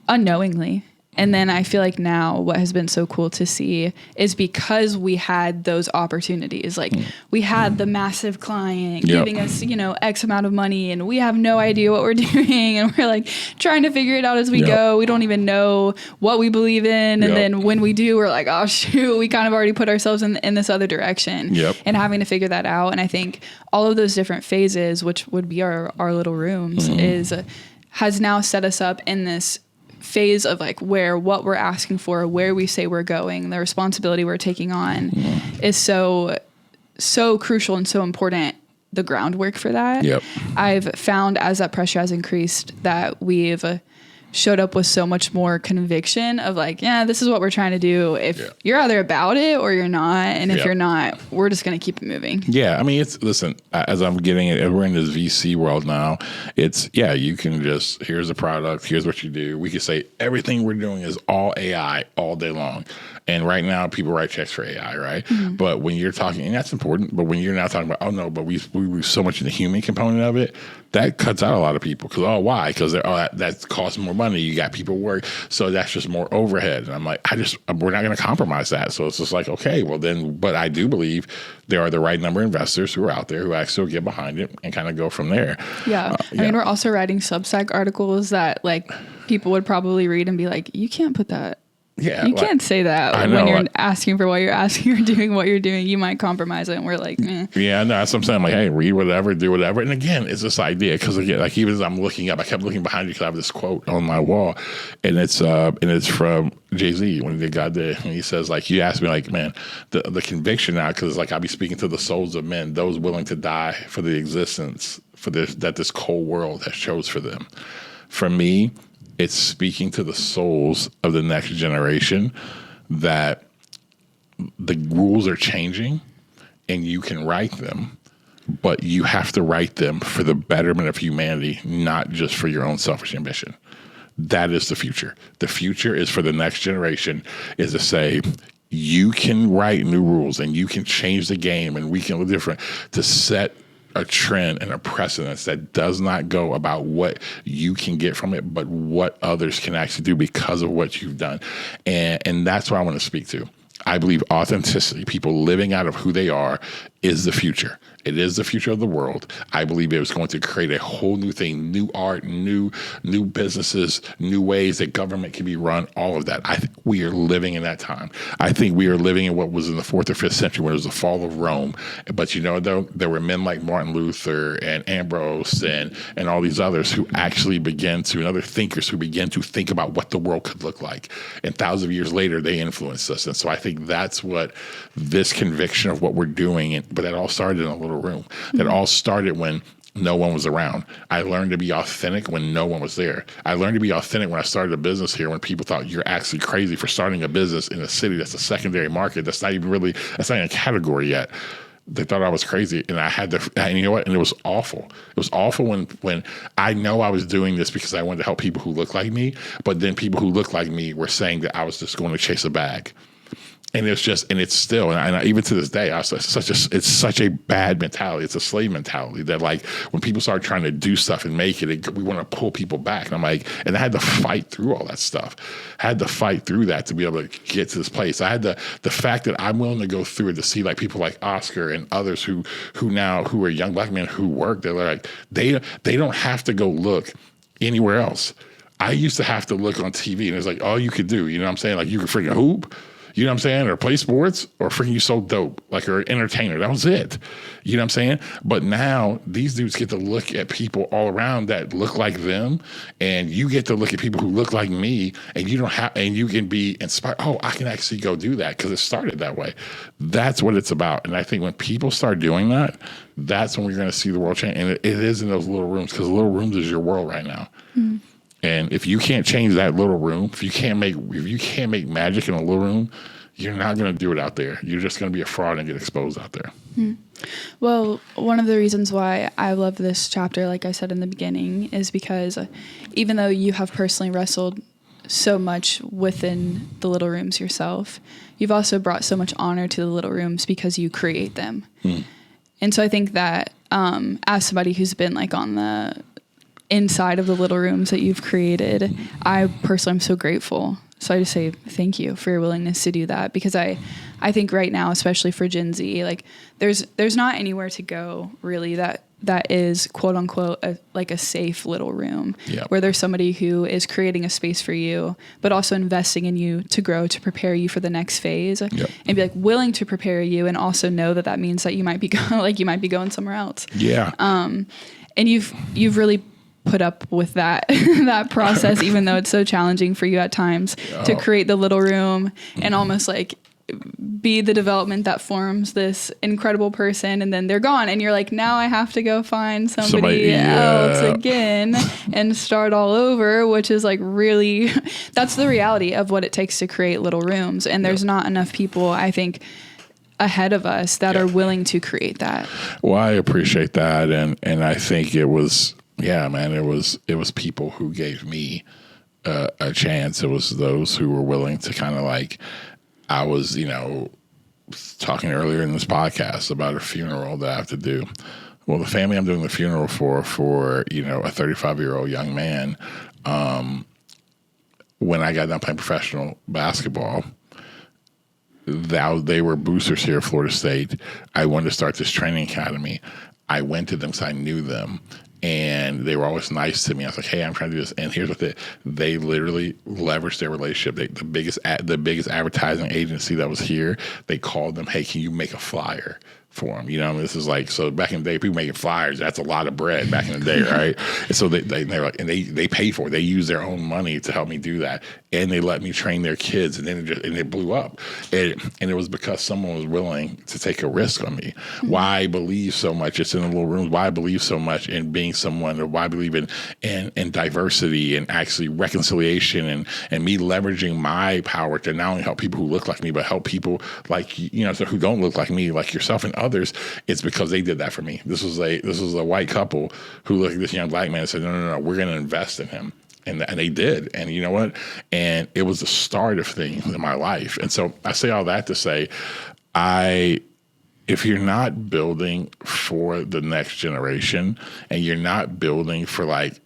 unknowingly. And then I feel like now what has been so cool to see is because we had those opportunities, like we had the massive client giving us, X amount of money, and we have no idea what we're doing. And we're like trying to figure it out as we go. We don't even know what we believe in. And then when we do, we're like, oh shoot, we kind of already put ourselves in this other direction and having to figure that out. And I think all of those different phases, which would be our little rooms, has now set us up in this phase of like where what we're asking for, where we say we're going, the responsibility we're taking on is so crucial and so important. The groundwork for that. I've found as that pressure has increased that we've showed up with so much more conviction of like, this is what we're trying to do. If you're either about it or you're not. And if you're not, we're just going to keep it moving. Yeah. I mean, listen, as I'm getting it, we're in this VC world now. It's, you can just, here's the product, here's what you do. We can say everything we're doing is all AI all day long. And right now people write checks for AI, right? Mm-hmm. But when you're talking, and that's important, but when you're now talking about, but we so much in the human component of it, that cuts out a lot of people. Because, why? Because that costs more money. You got people work. So that's just more overhead. And I'm like, we're not going to compromise that. So it's just like, okay, well then, but I do believe there are the right number of investors who are out there who actually get behind it and kind of go from there. I mean, we're also writing Substack articles that like people would probably read and be like, you can't put that Yeah, You can't say that I know, when you're asking for what you're asking or doing what you're doing. You might compromise it, and we're like, eh. Yeah, no, that's what I'm saying. I'm like, hey, read whatever, do whatever. And again, it's this idea because again, like even as I'm looking up, I kept looking behind you because I have this quote on my wall, and it's from Jay-Z when he did God Did, and he says like, you asked me like, man, the conviction now because like I'll be speaking to the souls of men, those willing to die for the existence for this cold world has chose for them. For me, it's speaking to the souls of the next generation that the rules are changing and you can write them, but you have to write them for the betterment of humanity, not just for your own selfish ambition. That is the future. The future is for the next generation is to say, you can write new rules and you can change the game and we can live different to set a trend and a precedence that does not go about what you can get from it, but what others can actually do because of what you've done. And that's what I want to speak to. I believe authenticity, people living out of who they are, is the future. It is the future of the world. I believe it was going to create a whole new thing, new art, new businesses, new ways that government can be run, all of that. I think we are living in that time. I think we are living in what was in the 4th or 5th century when it was the fall of Rome. But though, there were men like Martin Luther and Ambrose and all these others who actually and other thinkers who began to think about what the world could look like. And thousands of years later, they influenced us. And so I think that's what this conviction of what we're doing, but that all started in a little room. Mm-hmm. That all started when no one was around. I learned to be authentic when no one was there. I learned to be authentic when I started a business here when people thought you're actually crazy for starting a business in a city that's a secondary market. That's not even a category yet. They thought I was crazy, and I had to, and you know what? And it was awful. It was awful when I know I was doing this because I wanted to help people who look like me, but then people who look like me were saying that I was just going to chase a bag. And it's still, and even to this day, it's such a bad mentality. It's a slave mentality that like when people start trying to do stuff and make it, we want to pull people back. And I'm like, and I had to fight through all that stuff. I had to fight through that to be able to get to this place. I had the fact that I'm willing to go through it to see like people like Oscar and others who are young black men who work. They're like, they don't have to go look anywhere else. I used to have to look on TV and it's like all you could do, you know what I'm saying? Like you could freaking hoop. You know what I'm saying? Or play sports or freaking you so dope, like or an entertainer. That was it. You know what I'm saying? But now these dudes get to look at people all around that look like them, and you get to look at people who look like me, and you can be inspired. Oh, I can actually go do that because it started that way. That's what it's about. And I think when people start doing that, that's when we're going to see the world change. And it is in those little rooms because little rooms is your world right now. Mm. And if you can't change that little room, if you can't make magic in a little room, you're not going to do it out there. You're just going to be a fraud and get exposed out there. Mm. Well, one of the reasons why I love this chapter, like I said in the beginning, is because even though you have personally wrestled so much within the little rooms yourself, you've also brought so much honor to the little rooms because you create them. Mm. And so I think that as somebody who's been like on the inside of the little rooms that you've created, I personally am so grateful. So I just say thank you for your willingness to do that, because I think right now, especially for Gen Z, like there's not anywhere to go really that is quote unquote a safe little room. Yep. Where there's somebody who is creating a space for you, but also investing in you to grow, to prepare you for the next phase. Yep. And be like willing to prepare you, and also know that means that you might be going somewhere else. Yeah. And you've really put up with that that process, even though it's so challenging for you at times to create the little room and almost like be the development that forms this incredible person, and then they're gone and you're like, now I have to go find somebody else again and start all over, which is like really, that's the reality of what it takes to create little rooms. And there's not enough people, I think, ahead of us that are willing to create that. Well, I appreciate that. And I think it was, it was people who gave me a chance. It was those who were willing to kind of like, I was, talking earlier in this podcast about a funeral that I have to do. Well, the family I'm doing the funeral for a 35-year-old young man, when I got done playing professional basketball, they were boosters here at Florida State. I wanted to start this training academy. I went to them because I knew them. and they were always nice to me. I was like, hey, I'm trying to do this. And here's what they literally leveraged their relationship. The biggest advertising agency that was here, they called them, hey, can you make a flyer for them? You know, I mean, this is like, so back in the day, people making flyers, that's a lot of bread back in the day, right? And so they're like, and they pay for it. They use their own money to help me do that. And they let me train their kids, and then it blew up. And it was because someone was willing to take a risk on me. Mm-hmm. Why I believe so much, it's in the little rooms, why I believe so much in being someone, or why I believe in diversity and actually reconciliation and me leveraging my power to not only help people who look like me, but help people like, you know, so who don't look like me, like yourself and others. It's because they did that for me. This was a white couple who looked at this young black man and said, no, we're going to invest in him. And they did. And you know what? And it was the start of things in my life. And so I say all that to say, if you're not building for the next generation, and you're not building for like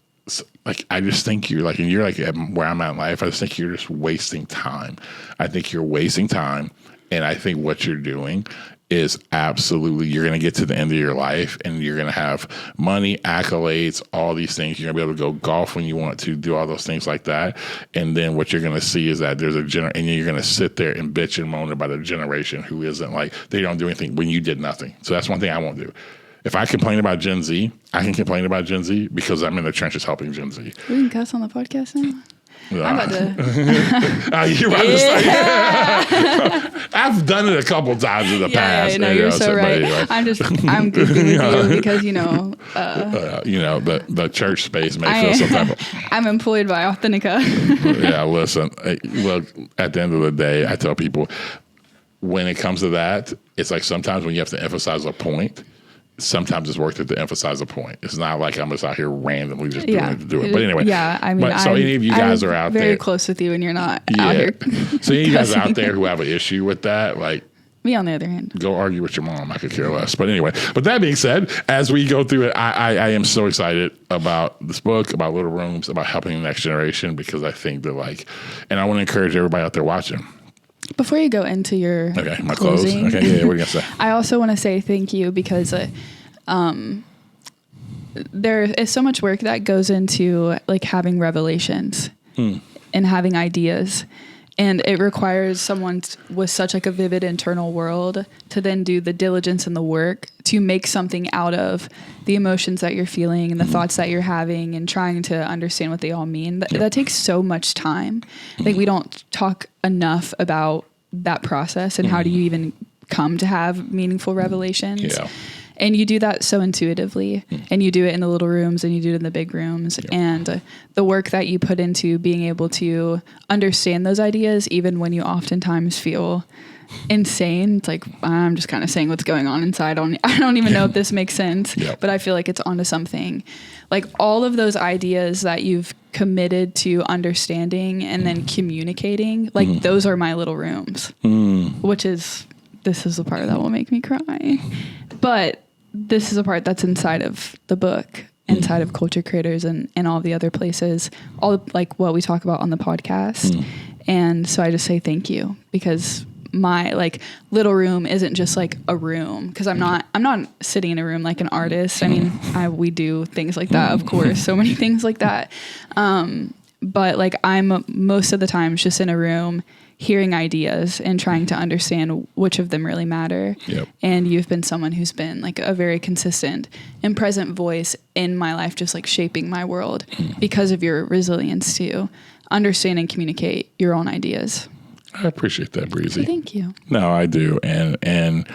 I just think you're like, and you're like where I'm at in life, I just think you're just wasting time. I think you're wasting time. And I think what you're doing is absolutely, you're going to get to the end of your life and you're going to have money, accolades, all these things. You're going to be able to go golf when you want to, do all those things like that. And then what you're going to see is that there's and you're going to sit there and bitch and moan about a generation who isn't like, they don't do anything when you did nothing. So that's one thing I won't do. If I complain about Gen Z, I can complain about Gen Z because I'm in the trenches helping Gen Z. We can cuss on the podcast now. I'm about to. You're about to say. I've done it a couple times in the past. Yeah, no, you're so right. Anyway. I'm goofy with you because the church space may feel some type of. I'm employed by Authentica. Yeah, listen. Look, at the end of the day, I tell people when it comes to that, it's like sometimes when you have to emphasize a point. Sometimes it's worth it to emphasize a point. It's not like I'm just out here randomly just doing it to do it. But anyway. Yeah, I mean, so any of you guys are out there. very close with you and you're not out here. So any of you guys out there who have an issue with that, like. Me on the other hand. Go argue with your mom. I could care less. But anyway, but that being said, as we go through it, I am so excited about this book, about Little Rooms, about helping the next generation, because I think that and I want to encourage everybody out there watching. Before you go into your my closing, clothes. Okay, yeah, what are you gonna say? I also want to say thank you because there is so much work that goes into like having revelations and having ideas, and it requires someone with such like a vivid internal world to then do the diligence and the work to make something out of the emotions that you're feeling and the thoughts that you're having and trying to understand what they all mean. That takes so much time. I think we don't talk enough about that process and how do you even come to have meaningful revelations. Yeah. And you do that so intuitively, and you do it in the little rooms and you do it in the big rooms. Yep. And the work that you put into being able to understand those ideas, even when you oftentimes feel insane. It's like, I'm just kind of saying what's going on inside. I don't even know if this makes sense, but I feel like it's onto something. Like all of those ideas that you've committed to understanding and then communicating, like those are my little rooms, this is the part that will make me cry. But this is a part that's inside of the book, inside of Culture Creators and all the other places, all like what we talk about on the podcast. And so I just say thank you, because my like little room isn't just like a room, because I'm not sitting in a room like an artist. I mean, we do things like that, of course, so many things like that. But like I'm most of the time just in a room hearing ideas and trying to understand which of them really matter. Yep. And you've been someone who's been like a very consistent and present voice in my life, just like shaping my world because of your resilience to understand and communicate your own ideas. I appreciate that, Breezy. Thank you. No, I do. And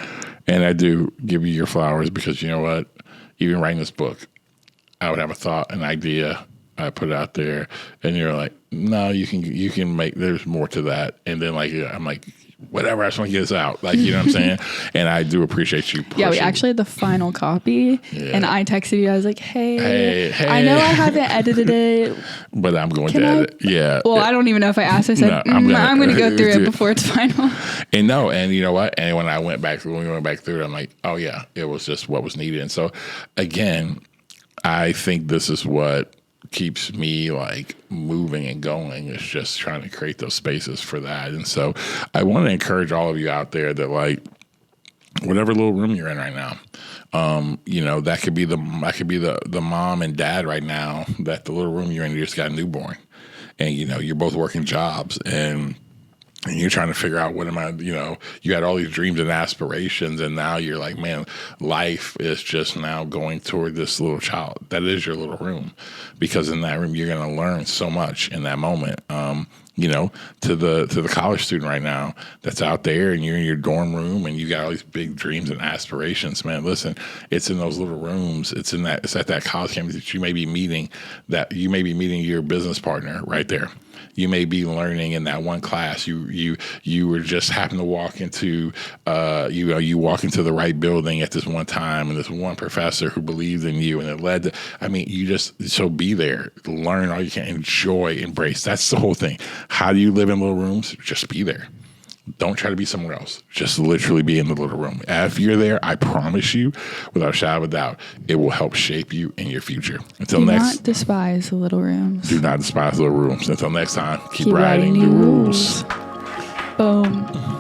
I do give you your flowers, because you know what? Even writing this book, I would have a thought, an idea, I put it out there, and you're like, no, you can make, there's more to that. And then like, I'm like, whatever, I just want to get this out. Like, you know what I'm saying? And I do appreciate you pushing. Yeah, we actually had the final copy, and I texted you. I was like, hey, I know I haven't edited it, but I'm going to edit. Yeah. Well, I don't even know if I asked. I said, no, I'm going to go through it before it's final. And you know what? And when we went back through it, I'm like, oh yeah, it was just what was needed. And so again, I think this is what keeps me like moving and going, is just trying to create those spaces for that. And so I want to encourage all of you out there that like, whatever little room you're in right now. That could be the mom and dad right now, that the little room you're in, you just got a newborn, and you're both working jobs, and you're trying to figure out, what am I, you had all these dreams and aspirations, and now you're like, man, life is just now going toward this little child. That is your little room, because in that room, you're going to learn so much in that moment. To the college student right now that's out there, and you're in your dorm room and you got all these big dreams and aspirations, man, listen, it's in those little rooms. It's at that college campus that you may be meeting your business partner right there. You may be learning in that one class. You were just happen to walk into you walk into the right building at this one time, and this one professor who believed in you, and it led to, be there, learn all you can, enjoy, embrace. That's the whole thing. How do you live in little rooms? Just be there. Don't try to be somewhere else. Just literally be in the little room. If you're there, I promise you, without a shadow of a doubt, it will help shape you in your future. Until do next, not despise the little rooms. Do not despise little rooms. Until next time, keep writing new rules. Boom.